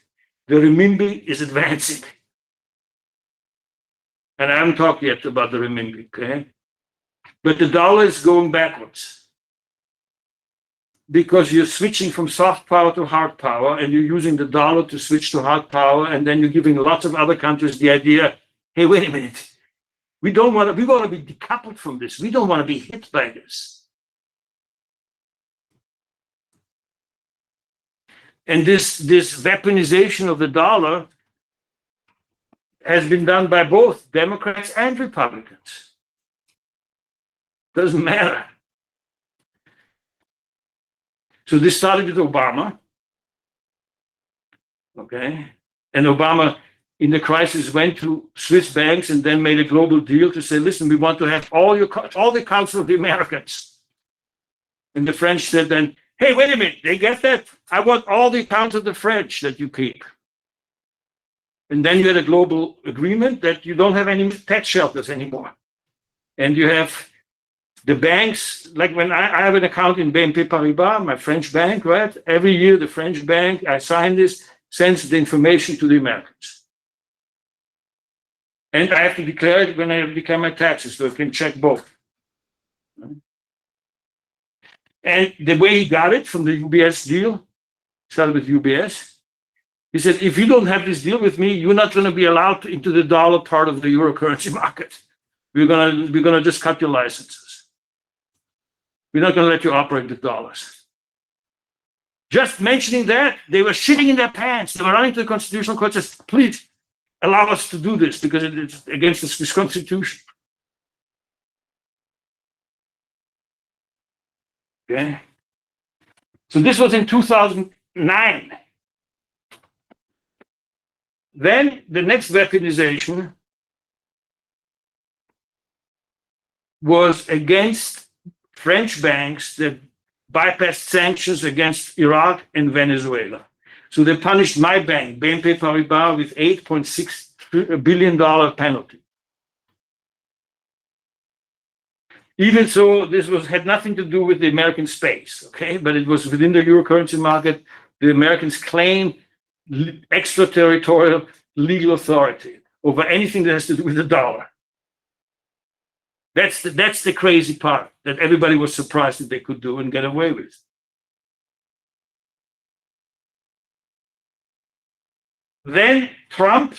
The renminbi is advancing. And I haven't talked yet about the renminbi, okay? But the dollar is going backwards because you're switching from soft power to hard power, and you're using the dollar to switch to hard power, and then you're giving lots of other countries the idea, hey, wait a minute. We want to be decoupled from this. We don't want to be hit by this. And this weaponization of the dollar has been done by both Democrats and Republicans. Doesn't matter. So this started with Obama, okay? And Obama, in the crisis, went to Swiss banks and then made a global deal to say, listen, we want to have all the Council of the Americans. And the French said then, hey, wait a minute, they get that? I want all the accounts of the French that you keep. And then you had a global agreement that you don't have any tax shelters anymore. And you have the banks, like when I have an account in BNP Paribas, my French bank, right? Every year, the French bank, I sign this, sends the information to the Americans. And I have to declare it when I become my taxes, so I can check both. And the way he got it from the UBS deal, started with UBS, he said, if you don't have this deal with me, you're not going to be allowed into the dollar part of the euro currency market. We're gonna just cut your licenses. We're not going to let you operate with dollars. Just mentioning that, they were shitting in their pants. They were running to the Constitutional Court and said, please allow us to do this because it's against the Swiss Constitution. Okay. So this was in 2009. Then the next weaponization was against French banks that bypassed sanctions against Iraq and Venezuela. So they punished my bank, BNP Paribas, with $8.6 billion penalty. Even so, this had nothing to do with the American space, okay? But it was within the euro currency market. The Americans claim extraterritorial legal authority over anything that has to do with the dollar. That's the crazy part that everybody was surprised that they could do and get away with. Then Trump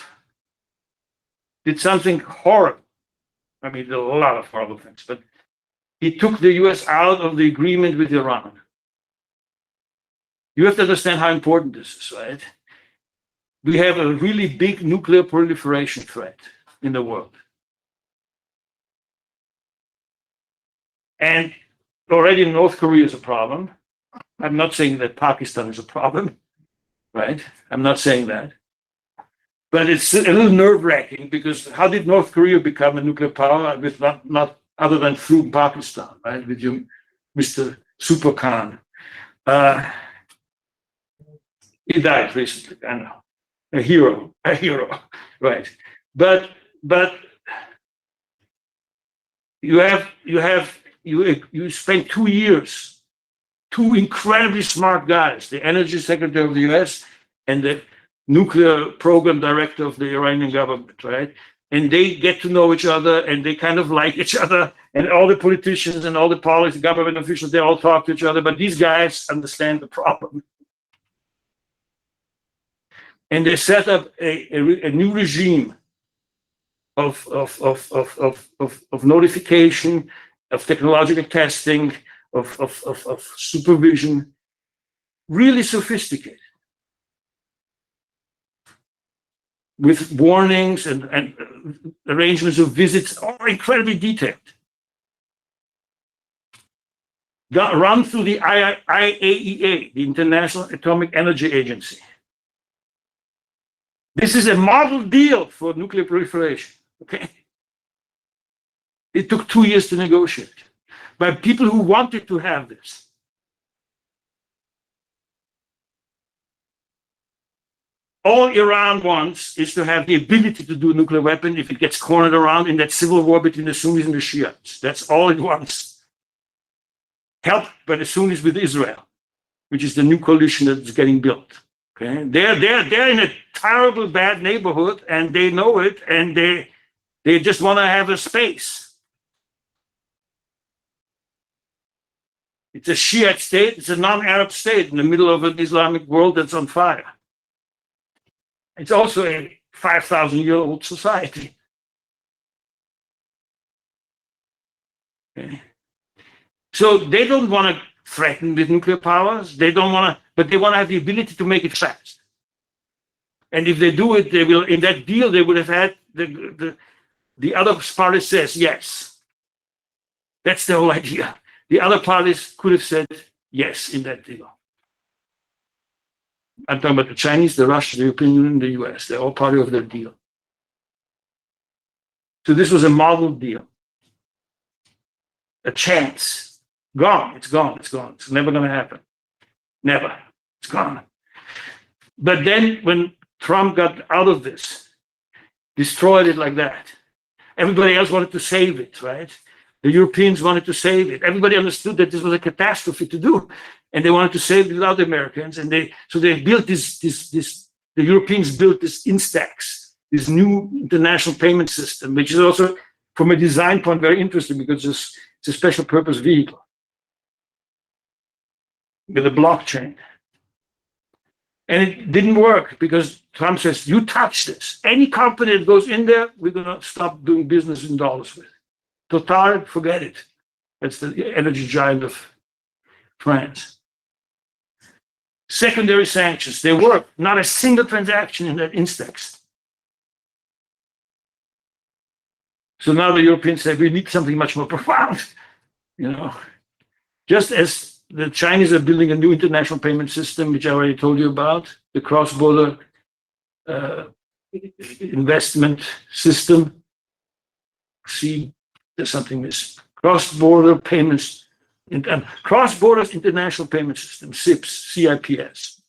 did something horrible. I mean, there are a lot of horrible things, but he took the US out of the agreement with Iran. You have to understand how important this is, right? We have a really big nuclear proliferation threat in the world. And already North Korea is a problem. I'm not saying that Pakistan is a problem, right? I'm not saying that. But it's a little nerve-wracking because how did North Korea become a nuclear power with not other than through Pakistan, right? With you, Mr. Super Khan. He died recently, I know. A hero, right? But you spent 2 years, two incredibly smart guys, the energy secretary of the US and the nuclear program director of the Iranian government, right? And they get to know each other and they kind of like each other, and all the politicians and all the policy government officials, they all talk to each other, but these guys understand the problem. And they set up a new regime of notification, of technological testing, of supervision, really sophisticated, with warnings and arrangements of visits, all incredibly detailed. Run through the IAEA, the International Atomic Energy Agency. This is a model deal for nuclear proliferation, okay? It took 2 years to negotiate by people who wanted to have this. All Iran wants is to have the ability to do a nuclear weapon if it gets cornered around in that civil war between the Sunnis and the Shiites. That's all it wants. Helped by the Sunnis with Israel, which is the new coalition that's getting built. Okay? They're in a terrible, bad neighborhood, and they know it, and they just want to have a space. It's a Shiite state. It's a non-Arab state in the middle of an Islamic world that's on fire. It's also a 5,000-year-old society. Okay. So they don't want to threaten with nuclear powers. They don't want to, but they want to have the ability to make it fast. And if they do it, they will. In that deal, they would have had the other party says yes. That's the whole idea. The other parties could have said yes in that deal. I'm talking about the Chinese, the Russians, the European Union, the US. They're all part of that deal. So this was a model deal. A chance. Gone. It's gone. It's gone. It's never going to happen. Never. It's gone. But then when Trump got out of this, destroyed it like that, everybody else wanted to save it, right? The Europeans wanted to save it. Everybody understood that this was a catastrophe to do, and they wanted to save it without the Americans. And they built the Europeans built this Instax, this new international payment system, which is also, from a design point, very interesting because it's a special purpose vehicle with a blockchain. And it didn't work because Trump says, you touch this. Any company that goes in there, we're going to stop doing business in dollars with. Total, forget it. That's the energy giant of France. Secondary sanctions, they work. Not a single transaction in that Instax. So now the Europeans say, we need something much more profound. You know, just as the Chinese are building a new international payment system, which I already told you about, the cross-border investment system. See, there's something missing. Cross-border payments, cross-border international payment system, CIPS, CIPS.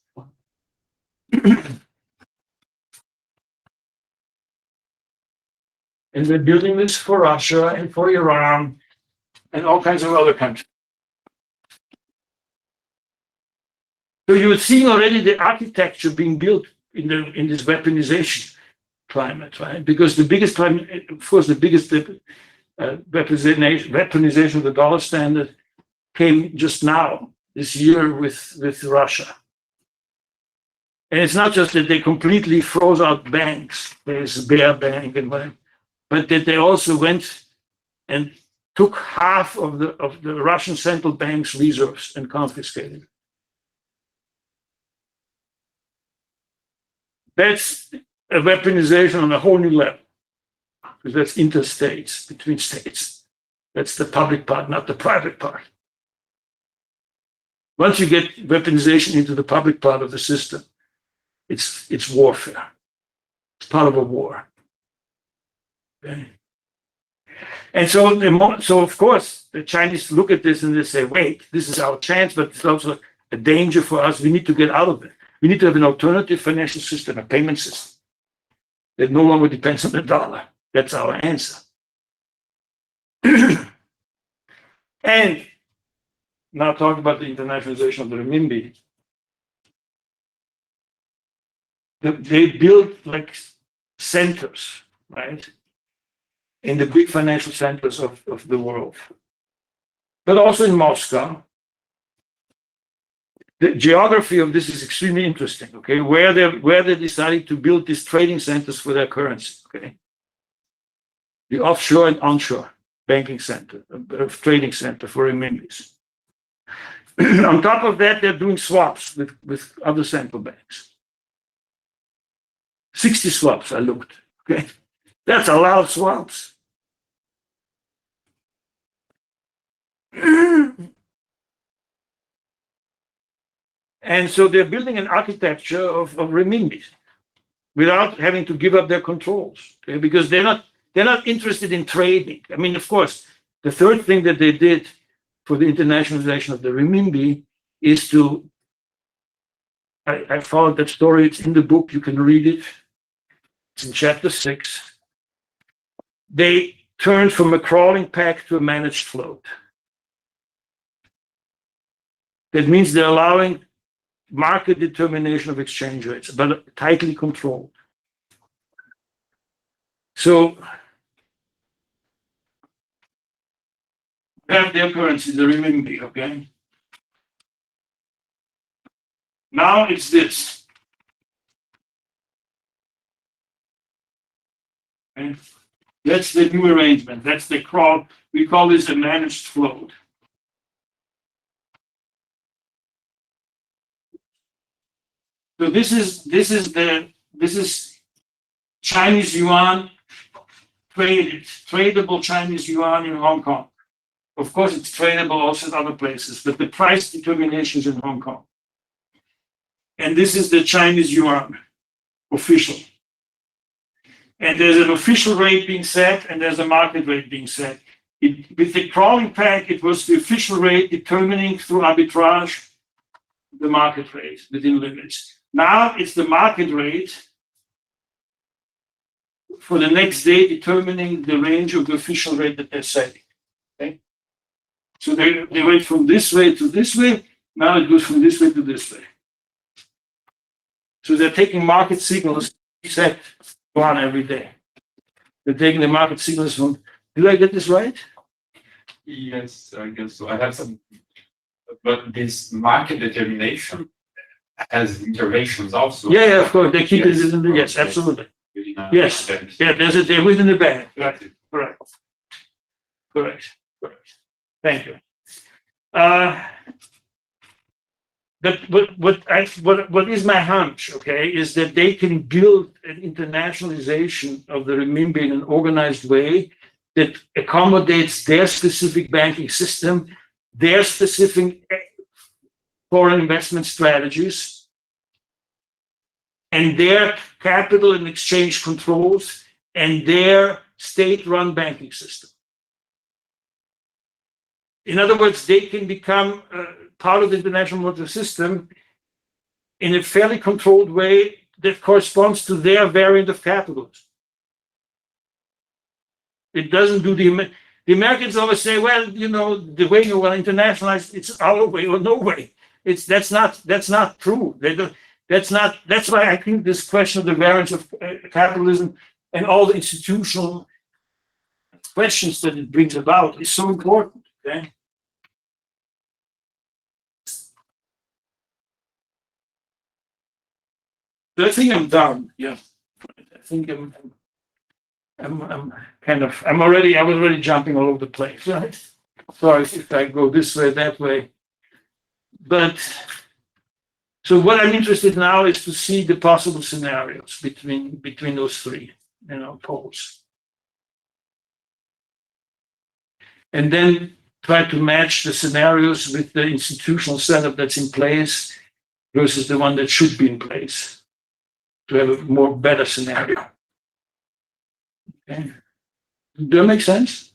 And they're building this for Russia and for Iran and all kinds of other countries. So you're seeing already the architecture being built in this weaponization climate, right? Because the biggest climate, of course, the biggest weaponization of the dollar standard came just now, this year with Russia. And it's not just that they completely froze out banks, there's Bear Bank and whatever, but that they also went and took half of the Russian central bank's reserves and confiscated. That's a weaponization on a whole new level, because that's interstates, between states. That's the public part, not the private part. Once you get weaponization into the public part of the system, it's warfare. It's part of a war. Okay. And so of course, the Chinese look at this and they say, wait, this is our chance, but it's also a danger for us. We need to get out of it. We need to have an alternative financial system, a payment system that no longer depends on the dollar. That's our answer. And now talking about the internationalization of the renminbi. They built like centers, right? In the big financial centers of the world, but also in Moscow. The geography of this is extremely interesting, okay? Where they decided to build these trading centers for their currency, okay? The offshore and onshore banking center, trading center for renminbis. On top of that, they're doing swaps with other central banks. 60 swaps, I looked, okay? That's a lot of swaps. And so they're building an architecture of renminbi without having to give up their controls, okay? Because they're not interested in trading. I mean, of course, the third thing that they did for the internationalization of the renminbi is to, I followed that story, it's in the book, you can read it. It's in chapter 6. They turned from a crawling peg to a managed float. That means they're allowing market determination of exchange rates, but tightly controlled. So they have their currency, the renminbi, okay? Now it's this. Okay? That's the new arrangement. That's the crawl. We call this a managed float. So this is Chinese yuan tradable Chinese yuan in Hong Kong. Of course, it's tradable also in other places, but the price determination is in Hong Kong. And this is the Chinese yuan, official. And there's an official rate being set, and there's a market rate being set. With the crawling peg, it was the official rate determining through arbitrage the market rate within limits. Now it's the market rate for the next day determining the range of the official rate that they're setting. Okay? So they went from this way to this way. Now it goes from this way to this way. So they're taking market signals set one every day. They're taking the market signals from, did I get this right? Yes, I guess so. I have some, but this market determination has interventions also. Yeah, of course. They keep Yes. it in the, yes, absolutely. Within Yes. bank. Yeah, they're within the band. Right. Correct. Thank you. What is my hunch, okay, is that they can build an internationalization of the renminbi in an organized way that accommodates their specific banking system, their specific foreign investment strategies, and their capital and exchange controls, and their state-run banking system. In other words, they can become part of the international monetary system in a fairly controlled way that corresponds to their variant of capitalism. It doesn't do the Americans always say, well, you know, the way you want to internationalize, it's our way or no way. That's not true. That's why I think this question of the variance of capitalism and all the institutional questions that it brings about is so important. Okay. So I think I'm done. Yeah. I think I was already jumping all over the place, right? Sorry if I go this way, that way. But so what I'm interested now is to see the possible scenarios between those three, poles. And then try to match the scenarios with the institutional setup that's in place versus the one that should be in place to have a better scenario. Okay. Does that make sense?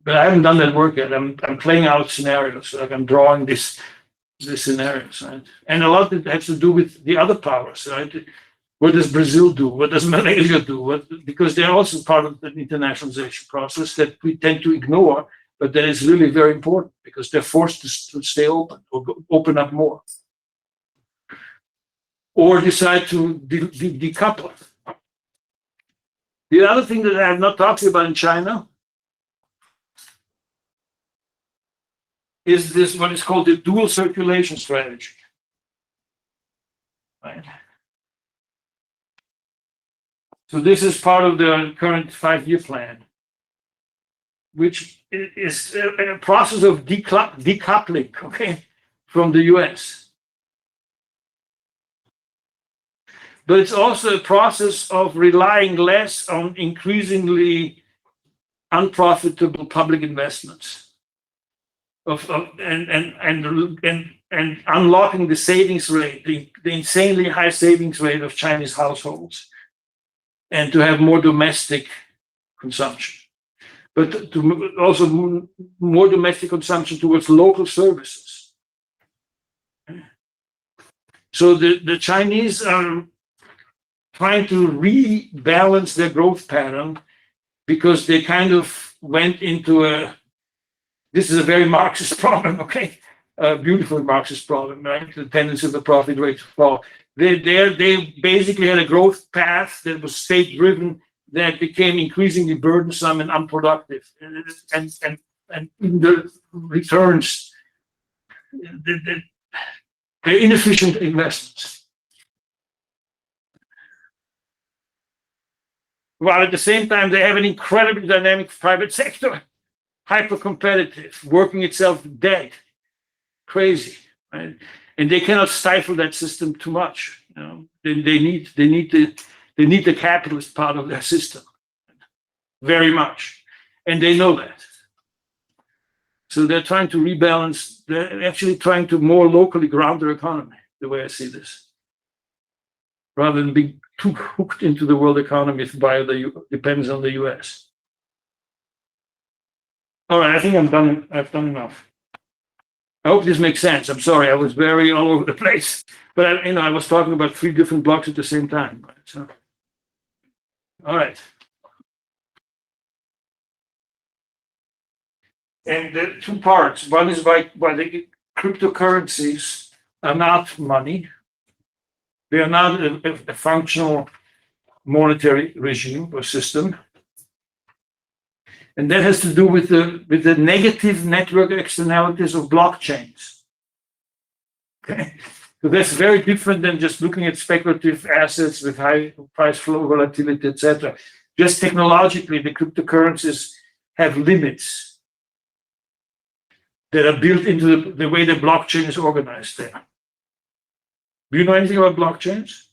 But I haven't done that work yet. I'm playing out scenarios. Like I'm drawing these scenarios, right? And a lot of it has to do with the other powers, right? What does Brazil do? What does Malaysia do? Because they're also part of the internationalization process that we tend to ignore, but that is really very important because they're forced to stay open or open up more. Or decide to decouple. The other thing that I'm not talking about in China is this what is called the dual circulation strategy. Right. So this is part of the current 5-year plan, which is a process of decoupling, okay, from the US. But it's also a process of relying less on increasingly unprofitable public investments, and unlocking the savings rate, the insanely high savings rate of Chinese households, and to have more domestic consumption, but to also more domestic consumption towards local services. So the Chinese are trying to rebalance their growth pattern because they kind of went into this is a very Marxist problem, okay? A beautiful Marxist problem, right? The tendency of the profit rate to fall. They basically had a growth path that was state-driven that became increasingly burdensome and unproductive. And in the returns, they're inefficient investments. While at the same time, they have an incredibly dynamic private sector, hyper-competitive, working itself dead, crazy, right? And they cannot stifle that system too much. You know, they need the capitalist part of their system very much, and they know that. So they're trying to rebalance. They're actually trying to more locally ground their economy. The way I see this, rather than being too hooked into the world economy via depends on the US. All right, I think I'm done. I've done enough. I hope this makes sense. I'm sorry, I was very all over the place, but I was talking about 3 different blocks at the same time. Right? So, all right. And there are 2 parts. One is by the cryptocurrencies are not money. They are not a functional monetary regime or system. And that has to do with the negative network externalities of blockchains. Okay. So that's very different than just looking at speculative assets with high price flow volatility, etc. Just technologically, the cryptocurrencies have limits that are built into the way the blockchain is organized there. Do you know anything about blockchains?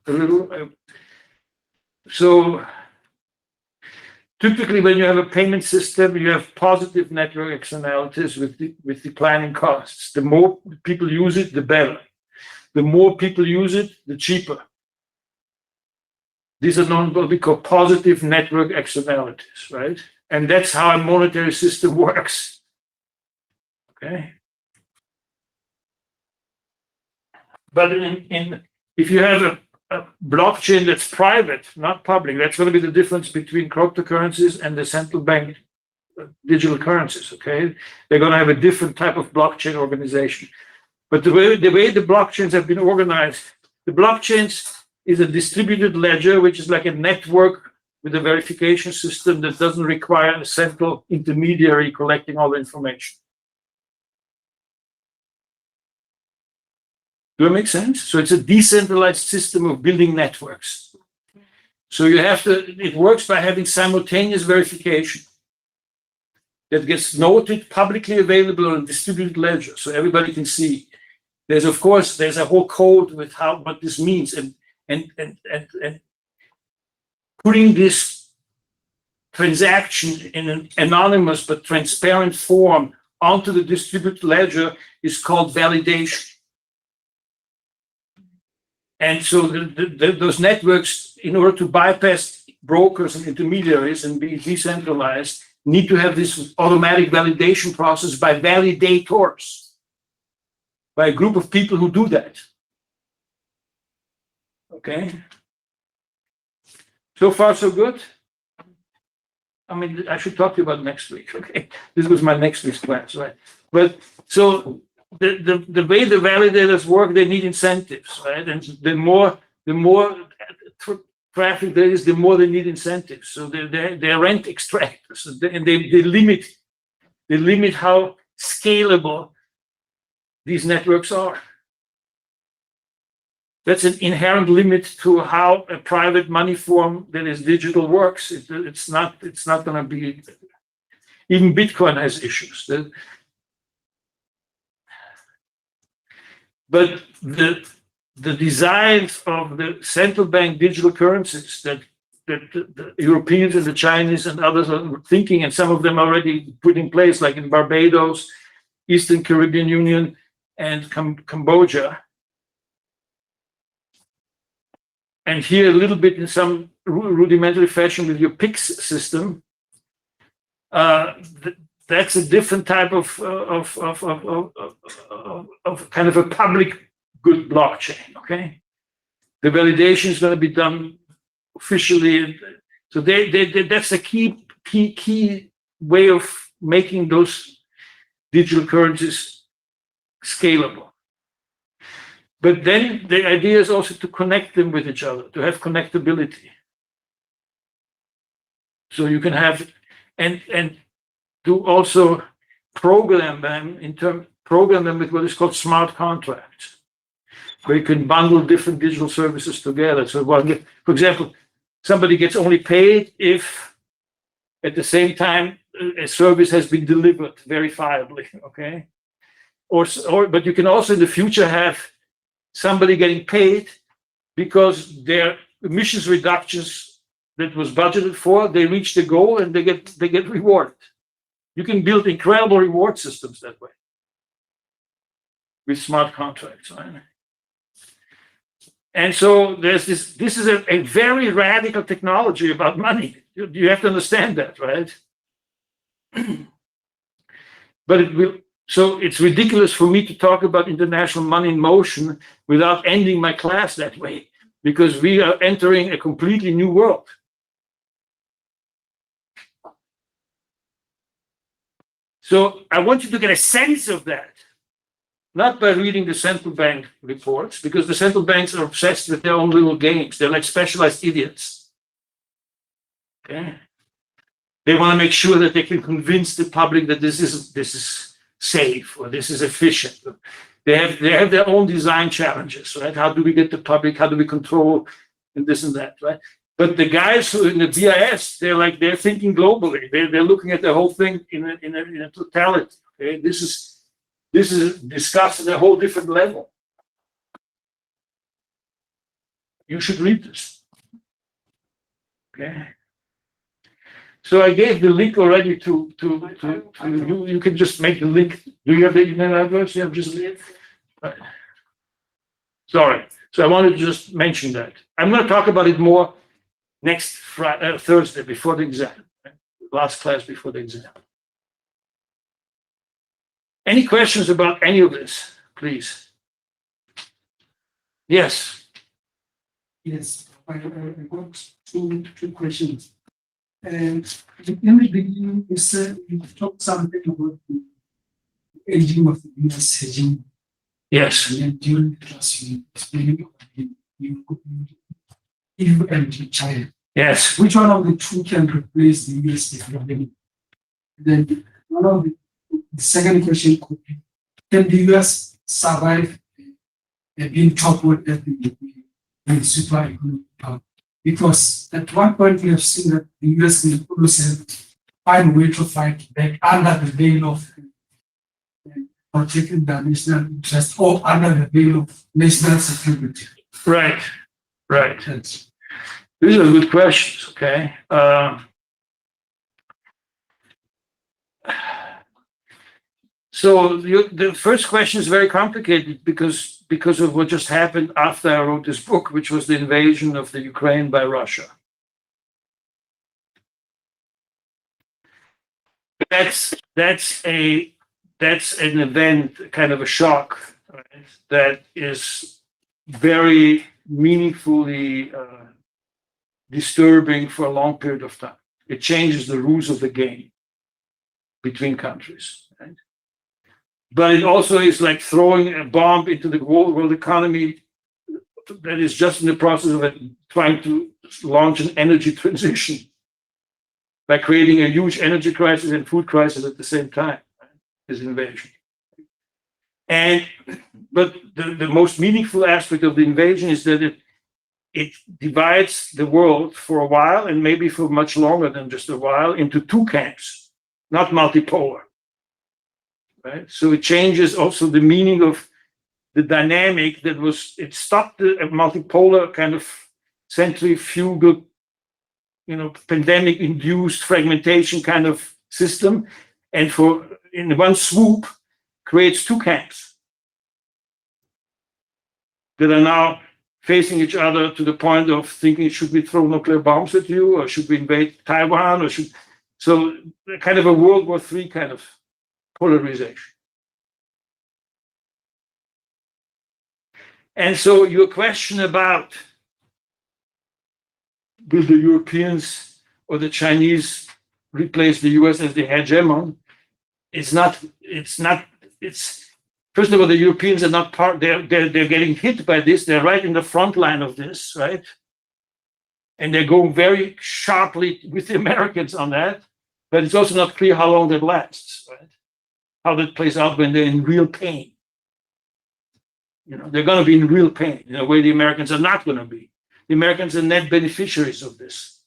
A little. So typically, when you have a payment system, you have positive network externalities with declining costs. The more people use it, the better. The more people use it, the cheaper. These are known what we call positive network externalities, right? And that's how a monetary system works. Okay. But if you have a blockchain that's private, not public, that's going to be the difference between cryptocurrencies and the central bank digital currencies. Okay, they're going to have a different type of blockchain organization. But the way the blockchains have been organized, the blockchains is a distributed ledger, which is like a network with a verification system that doesn't require a central intermediary collecting all the information. Do it make sense? So it's a decentralized system of building networks. So it works by having simultaneous verification that gets noted, publicly available on a distributed ledger, so everybody can see. There's a whole code with what this means, and putting this transaction in an anonymous but transparent form onto the distributed ledger is called validation. And so those networks, in order to bypass brokers and intermediaries and be decentralized, need to have this automatic validation process by validators, by a group of people who do that. Okay. So far, so good. I mean, I should talk to you about next week. Okay. This was my next week's class, right? But so the way the validators work, they need incentives, right? And the more traffic there is, the more they need incentives. So they're rent extractors, and they limit how scalable these networks are. That's an inherent limit to how a private money form that is digital works. It's not going to be. Even Bitcoin has issues. But the designs of the central bank digital currencies that the Europeans and the Chinese and others are thinking, and some of them already put in place, like in Barbados, Eastern Caribbean Union, and Cambodia. And here a little bit in some rudimentary fashion with your PIX system. That's a different type of kind of a public good blockchain. Okay, the validation is going to be done officially. So that's a key way of making those digital currencies scalable. But then the idea is also to connect them with each other, to have connectability. So you can have and to also program them with what is called smart contracts, where you can bundle different digital services together. So, for example, somebody gets only paid if at the same time a service has been delivered verifiably. Okay, but you can also in the future have somebody getting paid because their emissions reductions that was budgeted for, they reach the goal and they get rewarded. You can build incredible reward systems that way with smart contracts. Right? And so this is a very radical technology about money. You have to understand that, right? But it will. So it's ridiculous for me to talk about international money in motion without ending my class that way, because we are entering a completely new world. So I want you to get a sense of that, not by reading the central bank reports, because the central banks are obsessed with their own little games. They're like specialized idiots. Okay? They want to make sure that they can convince the public that this is safe or this is efficient. They have their own design challenges, right? How do we get the public? How do we control and this and that, right? But the guys who in the BIS, they're thinking globally. They're looking at the whole thing in a totality. Okay, this is discussed at a whole different level. You should read this. Okay. So I gave the link already to you. You can just make the link. Do you have the email address? You have just. Sorry. So I wanted to just mention that. I'm going to talk about it more next Thursday before the exam. Last class before the exam. Any questions about any of this, please? Yes. Yes, I got two questions. And in the beginning, you said you talked something about the aging of the US hedging. Yes. And then during the class, you explained EU and China. Yes. Which one of the two can replace the US economy? Then one of the second question could be, can the US survive being toppled at the super economic power? Because at one point we have seen that the US can also find a way to fight back under the veil of protecting the national interest or under the veil of national security. Right. Right. That's These are good questions. Okay. So the first question is very complicated because of what just happened after I wrote this book, which was the invasion of the Ukraine by Russia. That's an event, kind of a shock, right, that is very meaningfully disturbing for a long period of time. It changes the rules of the game between countries, right? But it also is like throwing a bomb into the world economy that is just in the process of trying to launch an energy transition by creating a huge energy crisis and food crisis at the same time, right? This invasion. But the most meaningful aspect of the invasion is that it divides the world for a while, and maybe for much longer than just a while, into two camps, not multipolar. Right? So it changes also the meaning of the dynamic that was, it stopped the multipolar kind of centrifugal, pandemic-induced fragmentation kind of system, and in one swoop creates two camps that are now facing each other to the point of thinking, should we throw nuclear bombs at you, or should we invade Taiwan, so kind of a World War III kind of polarization. And so your question about will the Europeans or the Chinese replace the US as the hegemon? It's first of all, the Europeans are not they're getting hit by this. They're right in the front line of this, right? And they're going very sharply with the Americans on that. But it's also not clear how long that lasts, right? How that plays out when they're in real pain. They're going to be in real pain in a way the Americans are not going to be. The Americans are net beneficiaries of this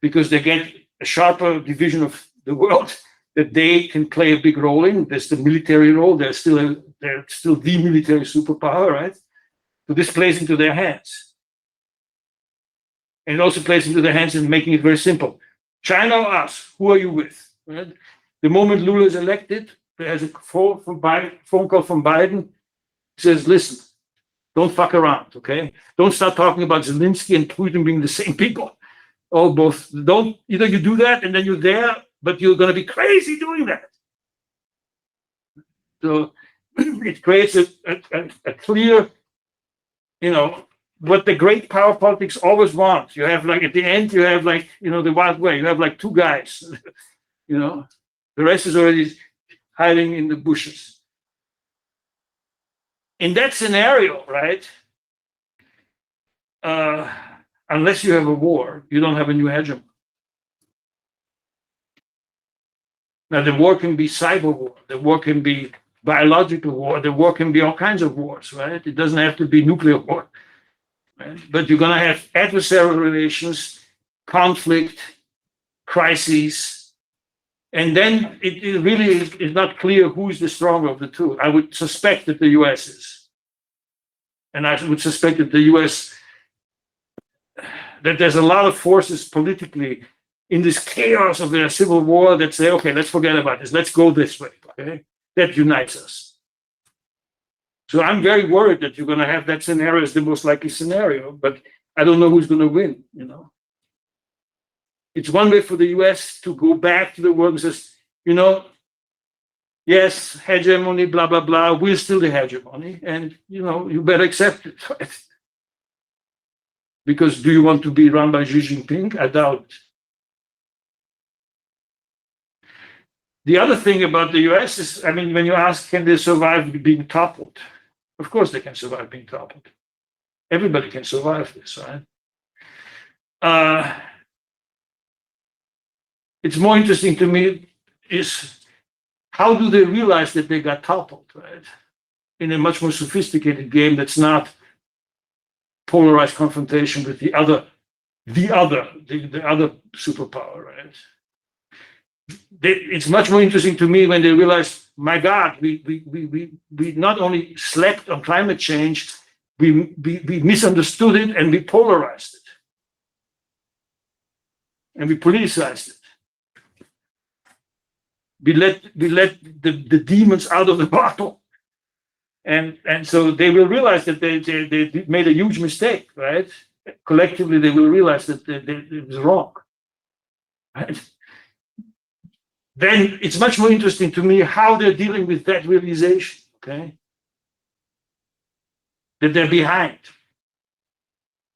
because they get a sharper division of the world that they can play a big role in. There's the military role. They're still the military superpower, right? So this plays into their hands. And it also plays into their hands in making it very simple. China or us? Who are you with? Right? The moment Lula is elected, there's a phone call from Biden. He says, listen, don't fuck around, okay? Don't start talking about Zelensky and Putin being the same people. Or both. Don't, either you do that and then you're there, but you're going to be crazy doing that. So it creates a clear, what the great power politics always want. You have at the end, you have the Wild Way. You have two guys, the rest is already hiding in the bushes. In that scenario, right, unless you have a war, you don't have a new hegemon. Now, the war can be cyber war, the war can be biological war, the war can be all kinds of wars, right? It doesn't have to be nuclear war, right? But you're going to have adversarial relations, conflict, crises, and then it really is not clear who is the stronger of the two. I would suspect that the US is. And I would suspect that the US, that there's a lot of forces politically in this chaos of the civil war that say, okay, let's forget about this. Let's go this way, okay? That unites us. So I'm very worried that you're going to have that scenario as the most likely scenario, but I don't know who's going to win, It's one way for the US to go back to the world and says, yes, hegemony, blah, blah, blah, we're still the hegemony, and, you better accept it, right? Because do you want to be run by Xi Jinping? I doubt it. The other thing about the US is, when you ask, can they survive being toppled? Of course they can survive being toppled. Everybody can survive this, right? It's more interesting to me is how do they realize that they got toppled, right? In a much more sophisticated game that's not polarized confrontation with the other superpower, right? It's much more interesting to me when they realize, my God, we not only slept on climate change, we misunderstood it and we polarized it. And we politicized it. we let the demons out of the bottle. And so they will realize that they made a huge mistake, right? Collectively, they will realize that it was wrong. Right? Then it's much more interesting to me how they're dealing with that realization, okay? That they're behind.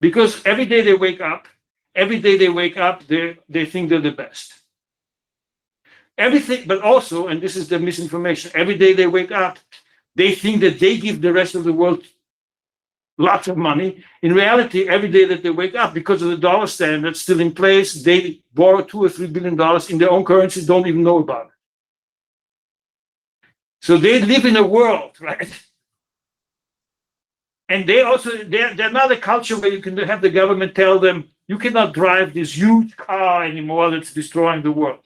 Because every day they wake up, they think they're the best. Everything, but also, and this is the misinformation, every day they wake up, they think that they give the rest of the world lots of money. In reality, every day that they wake up, because of the dollar standard still in place, they borrow $2 or $3 billion in their own currency, don't even know about it. So they live in a world, right? And they're not a culture where you can have the government tell them, you cannot drive this huge car anymore that's destroying the world.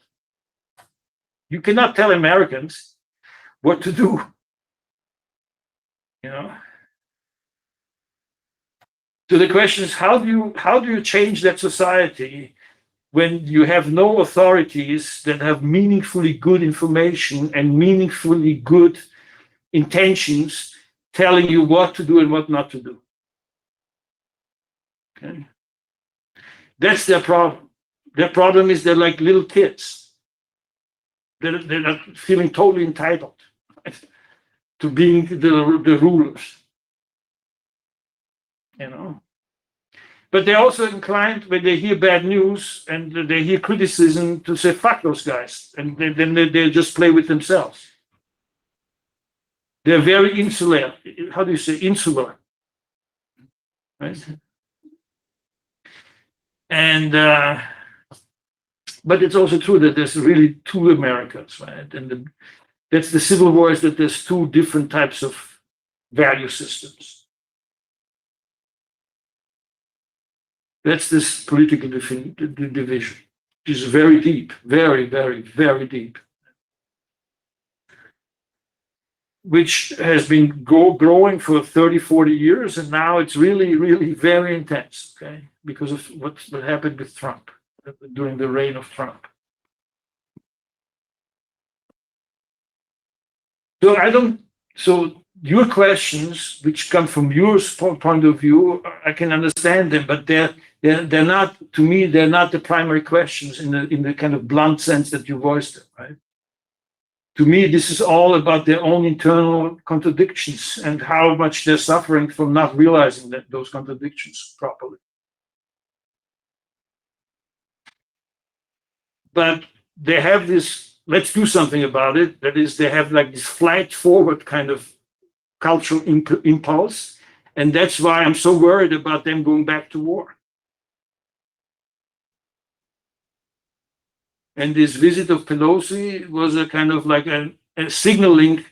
You cannot tell Americans what to do. You know? So the question is, how do you change that society when you have no authorities that have meaningfully good information and meaningfully good intentions telling you what to do and what not to do? Okay. That's their problem. Their problem is they're like little kids. They're not feeling totally entitled, right, to being the rulers. You know. But they're also inclined, when they hear bad news and they hear criticism, to say, fuck those guys. And then they just play with themselves. They're very insular. How do you say insular? Right? And, but it's also true that there's really two Americas, right? And that's the Civil War, is that there's two different types of value systems. That's this political division, which is very deep, very, very, very deep, which has been growing for 30, 40 years, and now it's really, really very intense, okay, because of what happened with Trump, during the reign of Trump. So your questions, which come from your point of view, I can understand them, but they're not, to me, they're not the primary questions in the kind of blunt sense that you voiced them, right? To me, this is all about their own internal contradictions and how much they're suffering from not realizing that those contradictions properly. But they have this, let's do something about it. That is, they have like this flight forward kind of cultural impulse. And that's why I'm so worried about them going back to war. And this visit of Pelosi was a kind of like a signaling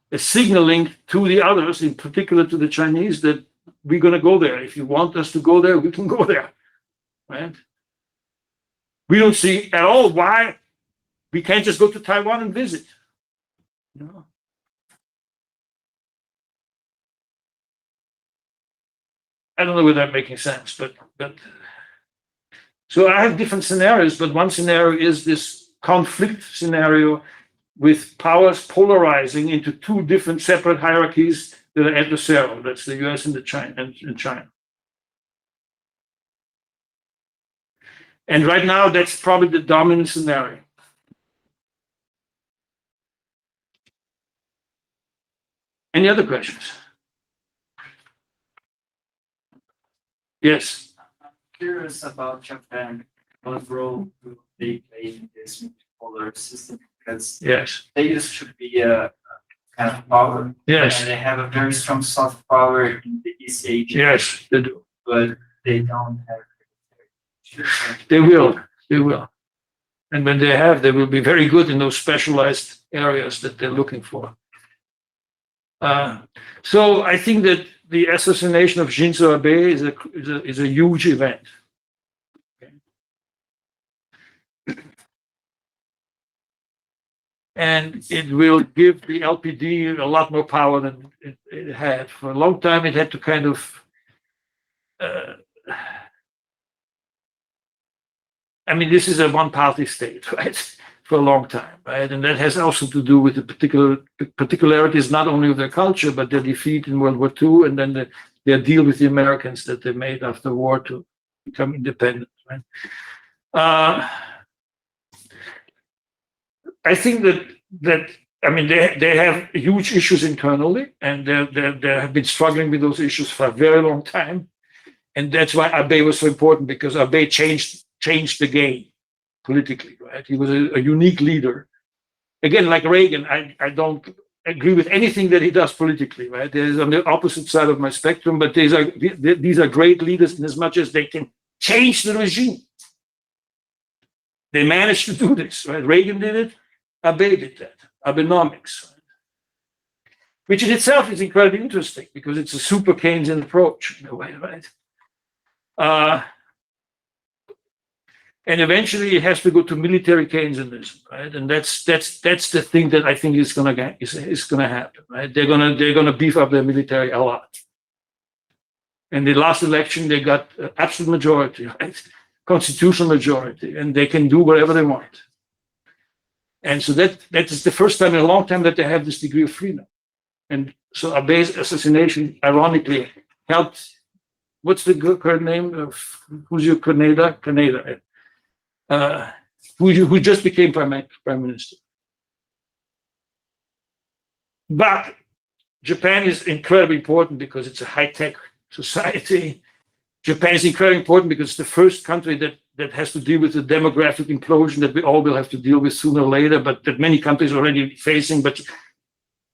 to the others, in particular to the Chinese, that we're going to go there. If you want us to go there, we can go there, right? We don't see at all why we can't just go to Taiwan and visit. You know? I don't know whether I'm making sense, but so I have different scenarios, but one scenario is this conflict scenario with powers polarizing into two different separate hierarchies that are adversarial. That's the US and China. And right now, that's probably the dominant scenario. Any other questions? Yes. Curious about Japan. What role do they play in this multipolar system? Because Yes. they used to be a kind of power. Yes. And they have a very strong soft power in the East Asia. Yes, they do. But they don't have. They will. They will. And when they have, they will be very good in those specialized areas that they're looking for. So I think that the assassination of Shinzo Abe is a huge event. Okay. And it will give the LPD a lot more power than it had. For a long time, it had to kind of I mean, this is a one-party state, right? for a long time, right? And that has also to do with the particularities, not only of their culture, but their defeat in World War II, and then their deal with the Americans that they made after the war to become independent, right? I think that I mean they have huge issues internally, and they have been struggling with those issues for a very long time, and that's why Abe was so important, because Abe changed the game politically, right? He was a unique leader. Again, like Reagan, I don't agree with anything that he does politically, right? There's on the opposite side of my spectrum, but these are great leaders in as much as they can change the regime. They managed to do this, right? Reagan did it, Abe did that, Abenomics, right? Which in itself is incredibly interesting because it's a super Keynesian approach in a way, right? And eventually it has to go to military Keynesianism, right? And that's the thing that I think is gonna happen, right? They're gonna beef up their military a lot. In the last election, they got absolute majority, right? Constitutional majority, and they can do whatever they want. And so that is the first time in a long time that they have this degree of freedom. And so Abe's assassination, ironically, helped. What's the current name of who's your Kaneda? Who just became prime minister. But Japan is incredibly important because it's a high-tech society. Japan is incredibly important because it's the first country that has to deal with the demographic implosion that we all will have to deal with sooner or later, but that many countries are already facing. But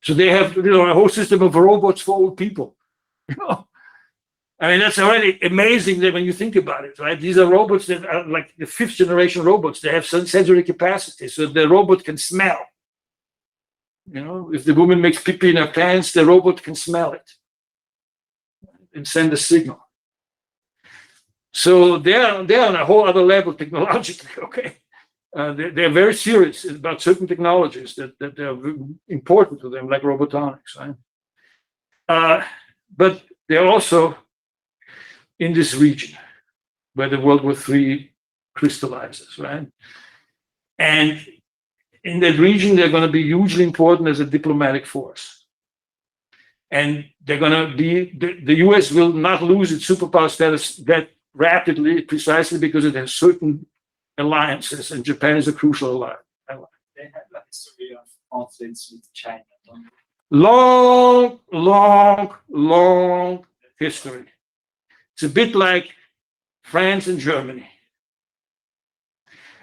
so they have, a whole system of robots for old people. I mean, that's already amazing that when you think about it, right? These are robots that are like the 5th generation robots. They have some sensory capacity, so the robot can smell. If the woman makes pee-pee in her pants, the robot can smell it and send a signal. So they're on a whole other level technologically, okay? They're very serious about certain technologies that are important to them, like robotics, right? But they're also in this region where the World War III crystallizes, right? And in that region, they're going to be hugely important as a diplomatic force. And they're going to be, the US will not lose its superpower status that rapidly, precisely because it has certain alliances, and Japan is a crucial ally. They have a history of conflicts with China, don't they? Long history. It's a bit like France and Germany.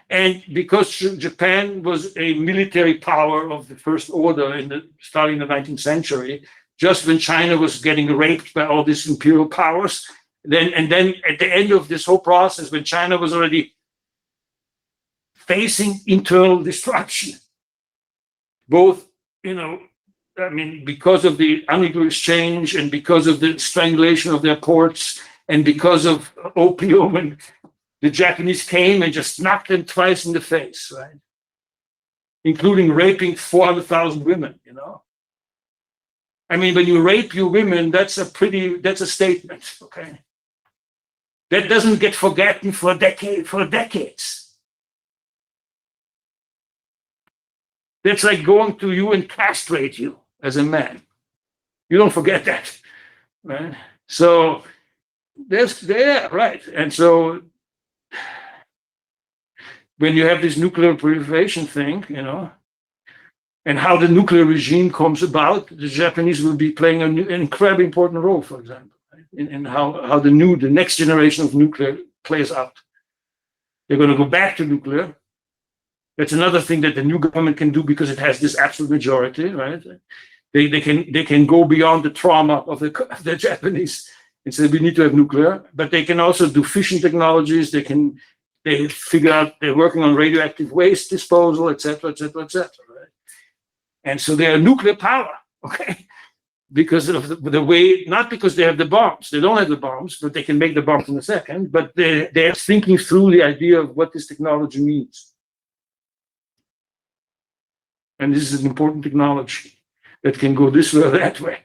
And because Japan was a military power of the first order starting in the 19th century, just when China was getting raped by all these imperial powers, then at the end of this whole process, when China was already facing internal destruction, both, because of the unequal exchange and because of the strangulation of their ports and because of opium, and the Japanese came and just knocked them twice in the face, right? Including raping 400,000 women, I mean, when you rape your women, that's a statement, okay? That doesn't get forgotten for decades. That's like going to you and castrate you as a man. You don't forget that, right? So right. And so when you have this nuclear proliferation thing, and how the nuclear regime comes about, the Japanese will be playing an incredibly important role, for example, right? in how the next generation of nuclear plays out. They're going to go back to nuclear. That's another thing that the new government can do because it has this absolute majority, right? They can go beyond the trauma of the Japanese and say we need to have nuclear, but they can also do fission technologies. They figure out they're working on radioactive waste disposal, et cetera, right? And so they are nuclear power, okay? Because of the way, not because they have the bombs. They don't have the bombs, but they can make the bombs in a second. But they're thinking through the idea of what this technology means. And this is an important technology that can go this way or that way.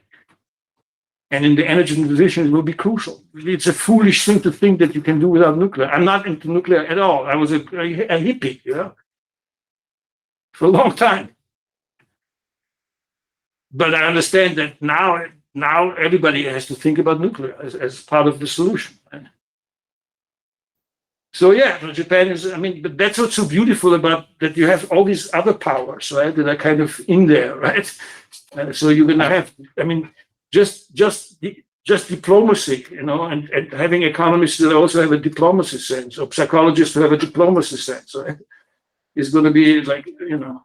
And in the energy transition, it will be crucial. It's a foolish thing to think that you can do without nuclear. I'm not into nuclear at all. I was a hippie, for a long time. But I understand that now everybody has to think about nuclear as part of the solution. Right? So yeah, Japan is, I mean, but that's what's so beautiful about that you have all these other powers, right, that are kind of in there, right? So you're going to have, I mean, just diplomacy, you know, and having economists that also have a diplomacy sense, or psychologists who have a diplomacy sense, right, is going to be like, you know,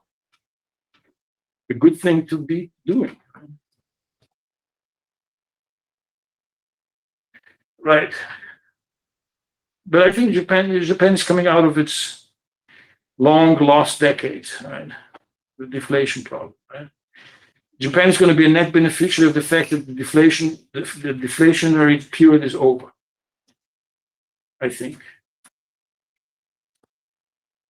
a good thing to be doing. Right. But I think Japan is coming out of its long lost decades, right? The deflation problem, right? Japan is going to be a net beneficiary of the fact that the deflationary period is over. I think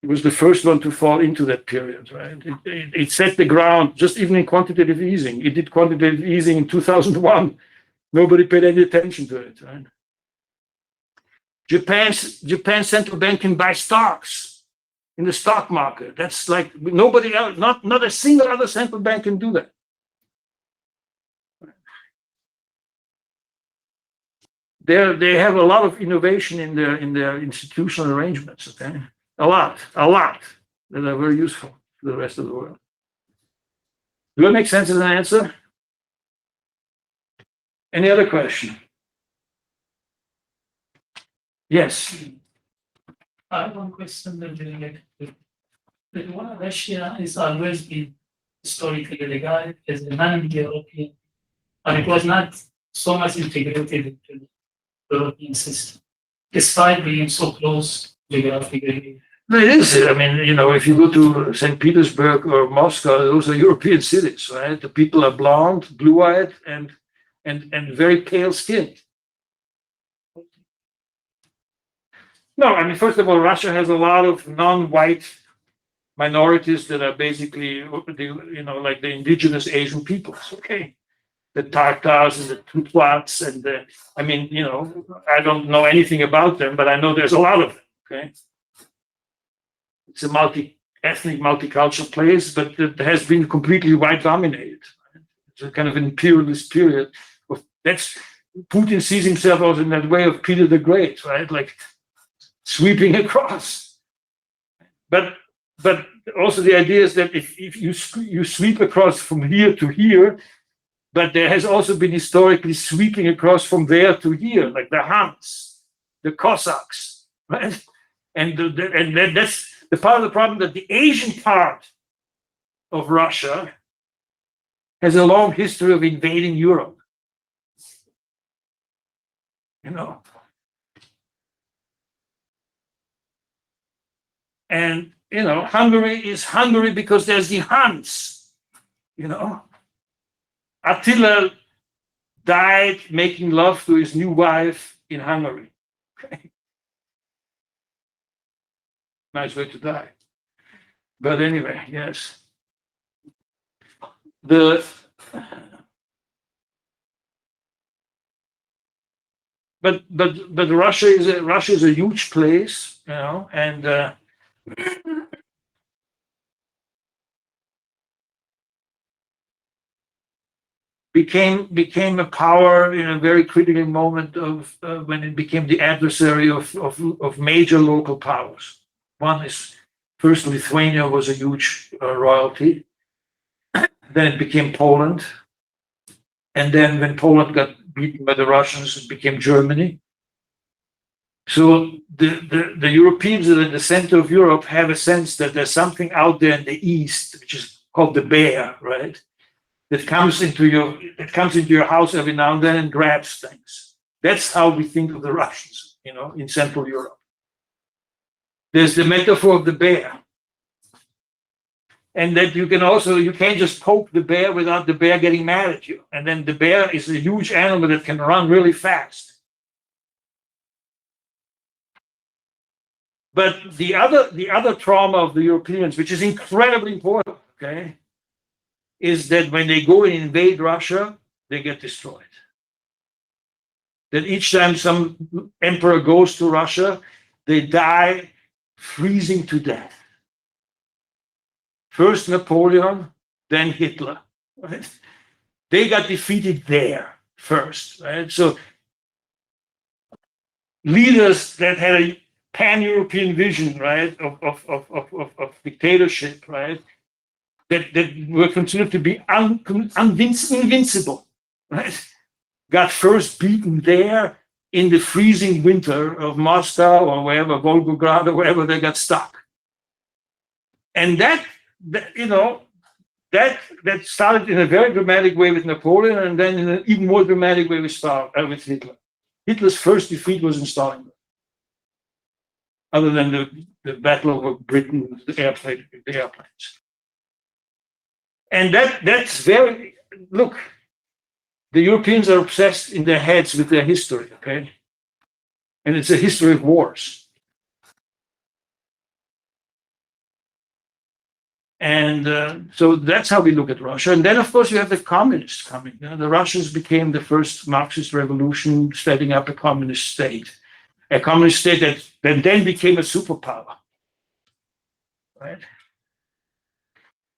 it was the first one to fall into that period, right? It set the ground, just even in quantitative easing. It did quantitative easing in 2001. Nobody paid any attention to it, right? Japan's central bank can buy stocks in the stock market. That's like nobody else, not a single other central bank can do that. They have a lot of innovation in their institutional arrangements. Okay, a lot that are very useful to the rest of the world. Do that make sense as an answer? Any other question? Yes. I have one question that related to Russia has always been historically regarded as a non-European, and it was not so much integrated into the European system, despite being so close geographically. No, it is. I mean, you know, if you go to St. Petersburg or Moscow, those are European cities, right? The people are blonde, blue-eyed, and very pale skinned. No, I mean, first of all, Russia has a lot of non-white minorities that are basically, you know, like the indigenous Asian peoples. Okay, the Tartars and the Tutwats and the, I mean, you know, I don't know anything about them, but I know there's a lot of them. Okay, it's a multi-ethnic, multicultural place, but it has been completely white dominated. It's a kind of imperialist period. That's Putin sees himself also in that way of Peter the Great, right? Like sweeping across. But also the idea is that if you sweep across from here to here, but there has also been historically sweeping across from there to here, like the Huns, the Cossacks, right? And that's the part of the problem, that the Asian part of Russia has a long history of invading Europe. You know. And, you know, Hungary is Hungary because there's the Huns, you know. Attila died making love to his new wife in Hungary. Okay. Nice way to die. But anyway, yes. But Russia is a huge place, you know, and became a power in a very critical moment of when it became the adversary of major local powers. One is, first, Lithuania was a huge royalty. Then it became Poland, and then when Poland got beaten by the Russians, it became Germany. So the Europeans that are in the center of Europe have a sense that there's something out there in the east, which is called the bear, right? That comes into your house every now and then and grabs things. That's how we think of the Russians, you know, in Central Europe. There's the metaphor of the bear. And that you can't just poke the bear without the bear getting mad at you. And then the bear is a huge animal that can run really fast. But the other trauma of the Europeans, which is incredibly important, okay, is that when they go and invade Russia, they get destroyed. That each time some emperor goes to Russia, they die freezing to death. First Napoleon, then Hitler. Right? They got defeated there first. Right? So leaders that had a pan-European vision, right, of dictatorship, right, that were considered to be invincible, right, got first beaten there in the freezing winter of Moscow or wherever, Volgograd or wherever they got stuck. And that started in a very dramatic way with Napoleon, and then in an even more dramatic way with Hitler. Hitler's first defeat was in Stalingrad, other than the Battle of Britain, the airplanes. And that's very, look, the Europeans are obsessed in their heads with their history, okay? And it's a history of wars. And so that's how we look at Russia. And then, of course, you have the communists coming. The Russians became the first Marxist revolution, setting up a communist state that then became a superpower. Right?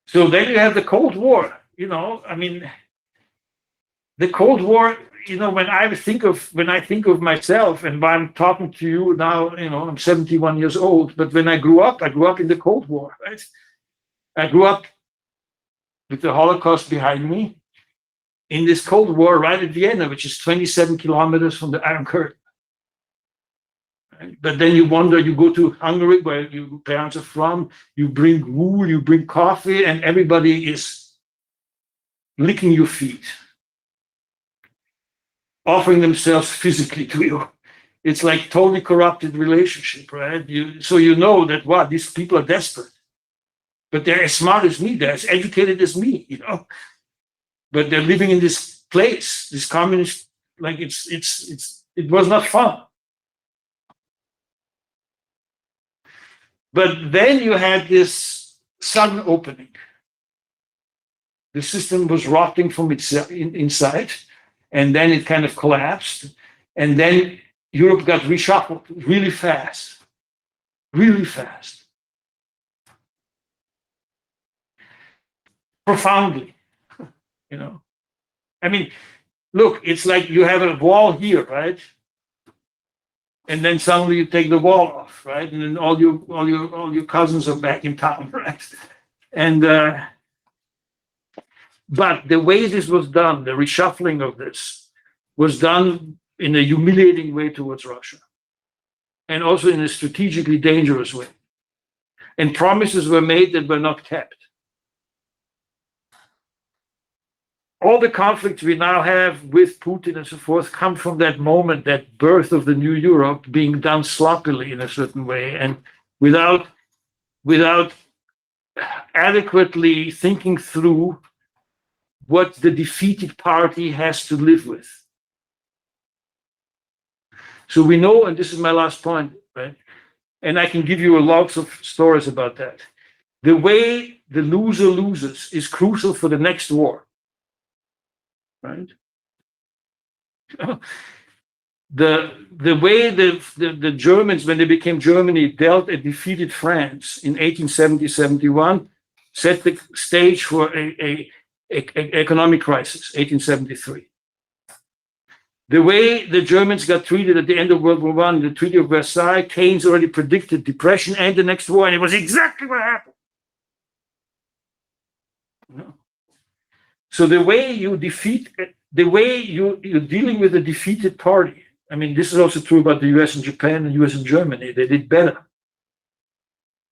So then you have the Cold War. The Cold War. When I think of myself, and when I'm talking to you now, I'm 71 years old. But when I grew up in the Cold War. Right? I grew up with the Holocaust behind me in this Cold War right at Vienna, which is 27 kilometers from the Iron Curtain. Right? But then you wander, you go to Hungary, where your parents are from, you bring wool, you bring coffee, and everybody is licking your feet, offering themselves physically to you. It's like totally corrupted relationship, right? So you know that, these people are desperate. But they're as smart as me, they're as educated as me, But they're living in this place, this communist, like it was not fun. But then you had this sudden opening. The system was rotting from itself inside, and then it kind of collapsed, and then Europe got reshuffled really fast. Profoundly, look, it's like you have a wall here, right? And then suddenly you take the wall off, right? And then all your cousins are back in town, right? And but the way this was done, the reshuffling of this, was done in a humiliating way towards Russia, and also in a strategically dangerous way. And promises were made that were not kept. All the conflicts we now have with Putin and so forth come from that moment, that birth of the new Europe being done sloppily in a certain way, and without adequately thinking through what the defeated party has to live with. So we know, and this is my last point, right? And I can give you lots of stories about that. The way the loser loses is crucial for the next war. Right? The way the Germans, when they became Germany, dealt and defeated France in 1870-71, set the stage for a economic crisis, 1873. The way the Germans got treated at the end of World War I, the Treaty of Versailles, Keynes already predicted depression and the next war, and it was exactly what happened. So the way you defeat, the way you're dealing with a defeated party, this is also true about the US and Japan and US and Germany. They did better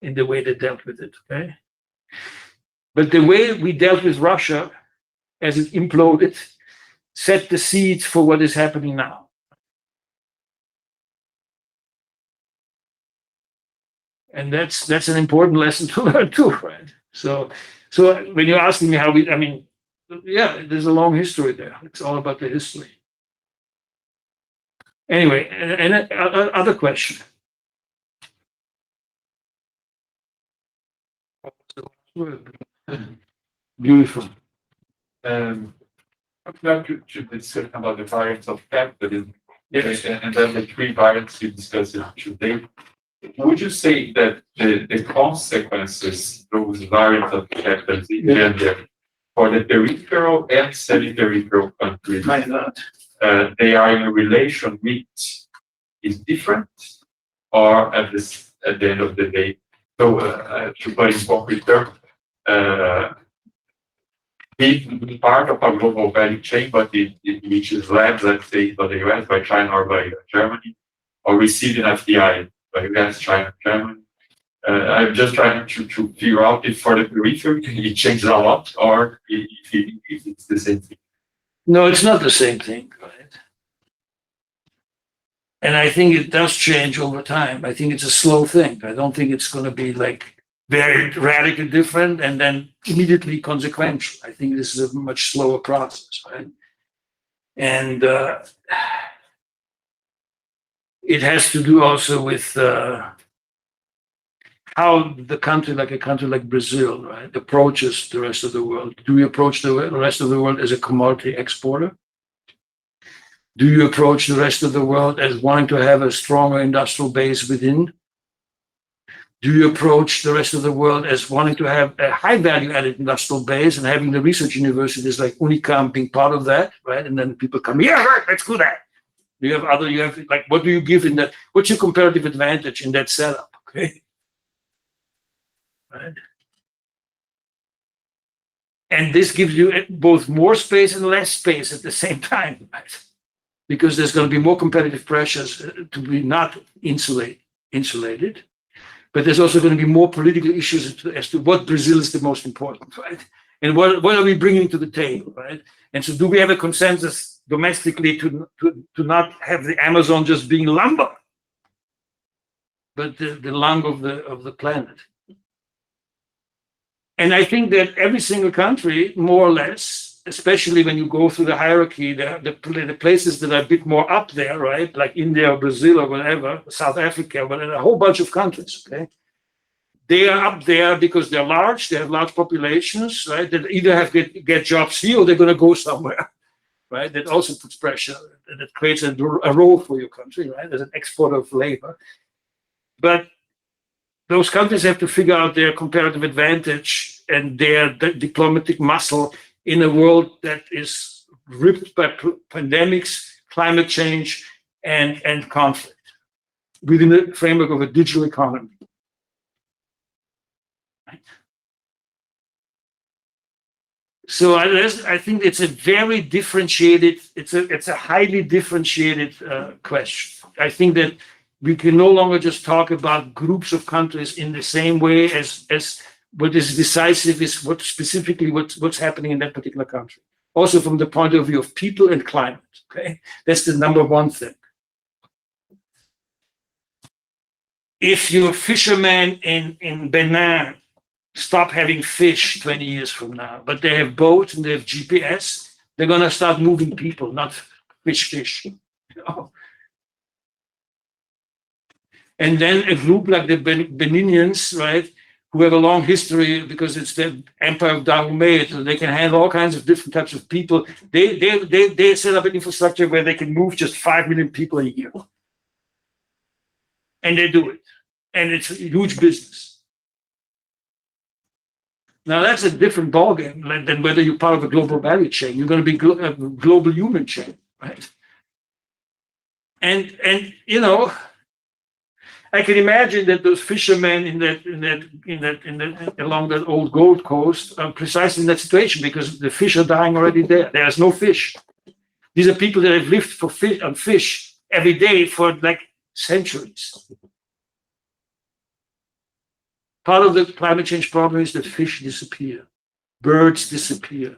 in the way they dealt with it, okay? But the way we dealt with Russia as it imploded set the seeds for what is happening now. And that's an important lesson to learn too, right? So when you're asking me how yeah, there's a long history there. It's all about the history. Anyway, and other question. Beautiful. I'd like to discuss about the variants of capitalism. Yes. And then the three variants you discussed today. would you say that the consequences, those variants of capitalism, for the peripheral and semi-peripheral countries, Why not? they are in a relation with is different, or at the end of the day? So, to put in concrete terms, be part of a global value chain, but it reaches labs, let's say, by the US, by China, or by Germany, or receiving FDI by US, China, Germany. I'm just trying to figure out if for the periphery it changes a lot, or if it's the same thing. No, it's not the same thing, right? And I think it does change over time. I think it's a slow thing. I don't think it's going to be like very radically different and then immediately consequential. I think this is a much slower process, right? And it has to do also with how the country, like a country like Brazil, right, approaches the rest of the world. Do we approach the rest of the world as a commodity exporter? Do you approach the rest of the world as wanting to have a stronger industrial base within? Do you approach the rest of the world as wanting to have a high value added industrial base and having the research universities like Unicamp being part of that, right? And then people come, yeah, right, let's do that. You have like, what do you give in that? What's your comparative advantage in that setup? Okay. Right. And this gives you both more space and less space at the same time, right? Because there's going to be more competitive pressures to be not insulated. But there's also going to be more political issues as to what Brazil is the most important, right? And what are we bringing to the table, right? And so do we have a consensus domestically to not have the Amazon just being lumber, but the lung of the planet? And I think that every single country, more or less, especially when you go through the hierarchy, the places that are a bit more up there, right? Like India or Brazil or whatever, South Africa, whatever, a whole bunch of countries, okay? They are up there because they're large, they have large populations, right? That either have get jobs here or they're going to go somewhere, right? That also puts pressure, that creates a role for your country, right? As an exporter of labor. But those countries have to figure out their comparative advantage and their diplomatic muscle in a world that is ripped by pandemics, climate change, and conflict within the framework of a digital economy. Right? So I think it's a very differentiated, it's a highly differentiated question. I think that we can no longer just talk about groups of countries in the same way as what is decisive is what's happening in that particular country. Also from the point of view of people and climate, okay? That's the number one thing. If your fishermen in Benin stop having fish 20 years from now, but they have boats and they have GPS, they're gonna start moving people, not fish. You know? And then a group like the Beninians, right, who have a long history because it's the Empire of Dahomey, so they can handle all kinds of different types of people. They set up an infrastructure where they can move just 5 million people a year. And they do it. And it's a huge business. Now that's a different ballgame than whether you're part of a global value chain. You're going to be a global human chain, right? And you know, I can imagine that those fishermen along that old Gold Coast are precisely in that situation because the fish are dying already there. There's no fish. These are people that have lived on fish every day for like centuries. Part of the climate change problem is that fish disappear, birds disappear.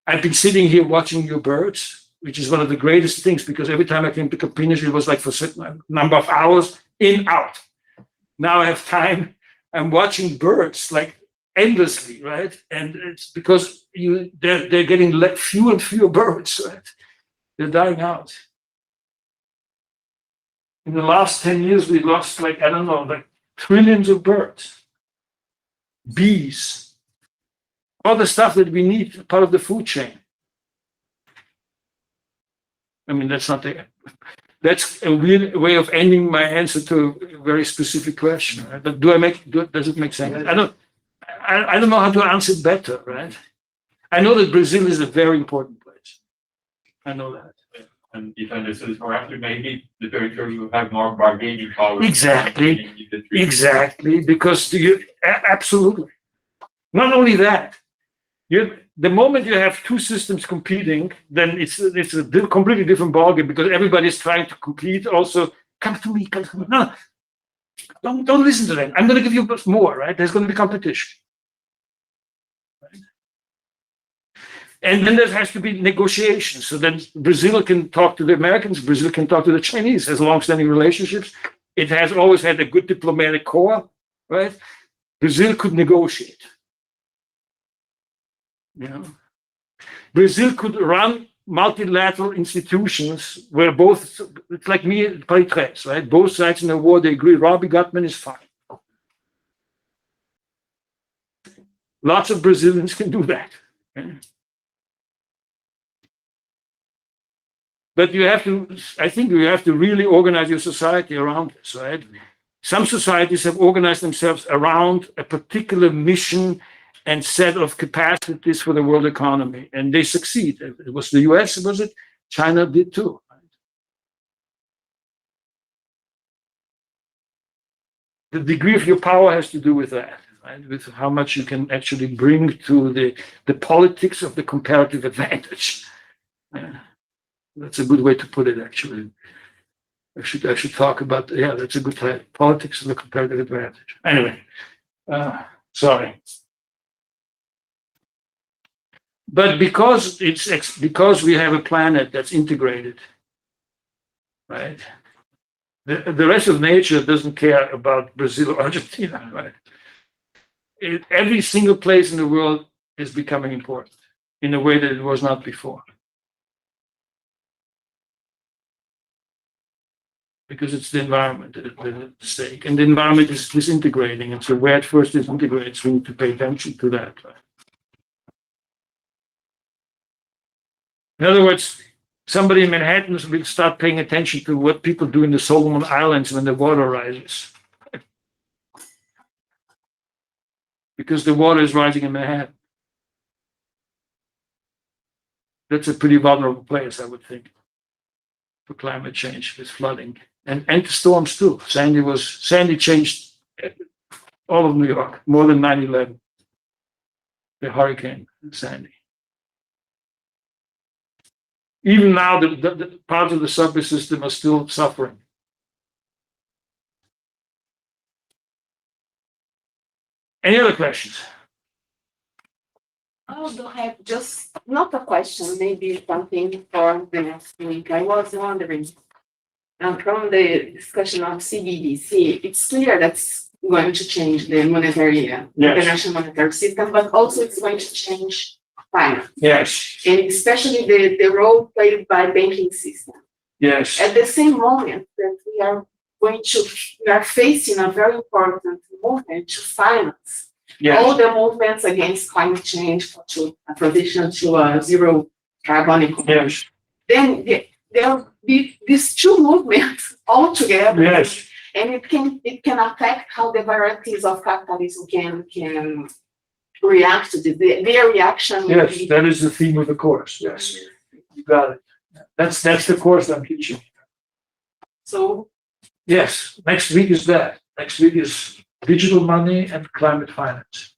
I've been sitting here watching your birds, which is one of the greatest things because every time I came to Campinas, it was like for a certain number of hours, in, out. Now I have time. I'm watching birds like endlessly, right? And it's because they're getting fewer and fewer birds, right? They're dying out. In the last 10 years, we lost like, I don't know, like trillions of birds, bees, all the stuff that we need, part of the food chain. I mean, that's not the That's a weird way of ending my answer to a very specific question. Right? But does it make sense? I don't know how to answer it better, right? I know that Brazil is a very important place. I know that. And if I understood it correctly, maybe the territory will have more bargaining power. Exactly. Exactly, because absolutely. Not only that, the moment you have two systems competing, then it's a completely different ballgame because everybody's trying to compete. Also, come to me. No, don't listen to them. I'm going to give you more, right? There's going to be competition. Right? And then there has to be negotiations. So then Brazil can talk to the Americans, Brazil can talk to the Chinese, has long-standing relationships. It has always had a good diplomatic core, right? Brazil could negotiate. You know, Brazil could run multilateral institutions where both, it's like me at Paris, right? Both sides in the war, they agree, Robbie Guttmann is fine. Lots of Brazilians can do that. Okay? But I think you have to really organize your society around this, right? Some societies have organized themselves around a particular mission and set of capacities for the world economy, and they succeed. It was the US, was it? China did too. Right? The degree of your power has to do with that, right? With how much you can actually bring to the politics of the comparative advantage. That's a good way to put it, actually. I should talk about, that's a good title. Politics of the comparative advantage. Anyway, sorry. But because we have a planet that's integrated, right? The rest of nature doesn't care about Brazil or Argentina, right? Every single place in the world is becoming important in a way that it was not before. Because it's the environment that is at stake, and the environment is disintegrating, and so where it first disintegrates, we need to pay attention to that. Right? In other words, somebody in Manhattan will start paying attention to what people do in the Solomon Islands when the water rises. Because the water is rising in Manhattan. That's a pretty vulnerable place, I would think, for climate change, with flooding. And the storms too. Sandy changed all of New York, more than 9/11. The hurricane, Sandy. Even now, the parts of the subway system are still suffering. Any other questions? I also have just not a question, maybe something for the next week. I was wondering, from the discussion of CBDC, it's clear that's going to change the monetary, international monetary system, but also it's going to change finance. Yes. And especially the role played by banking system. Yes. At the same moment that we are facing a very important movement to finance all the movements against climate change, to a transition to a zero carbon economy. Yes. Then there will be these two movements all together. Yes. And it can affect how the varieties of capitalism can react to their reaction. Yes, that is the theme of the course. Yes, you got it. That's the course I'm teaching. So yes, next week is that. Next week is digital money and climate finance.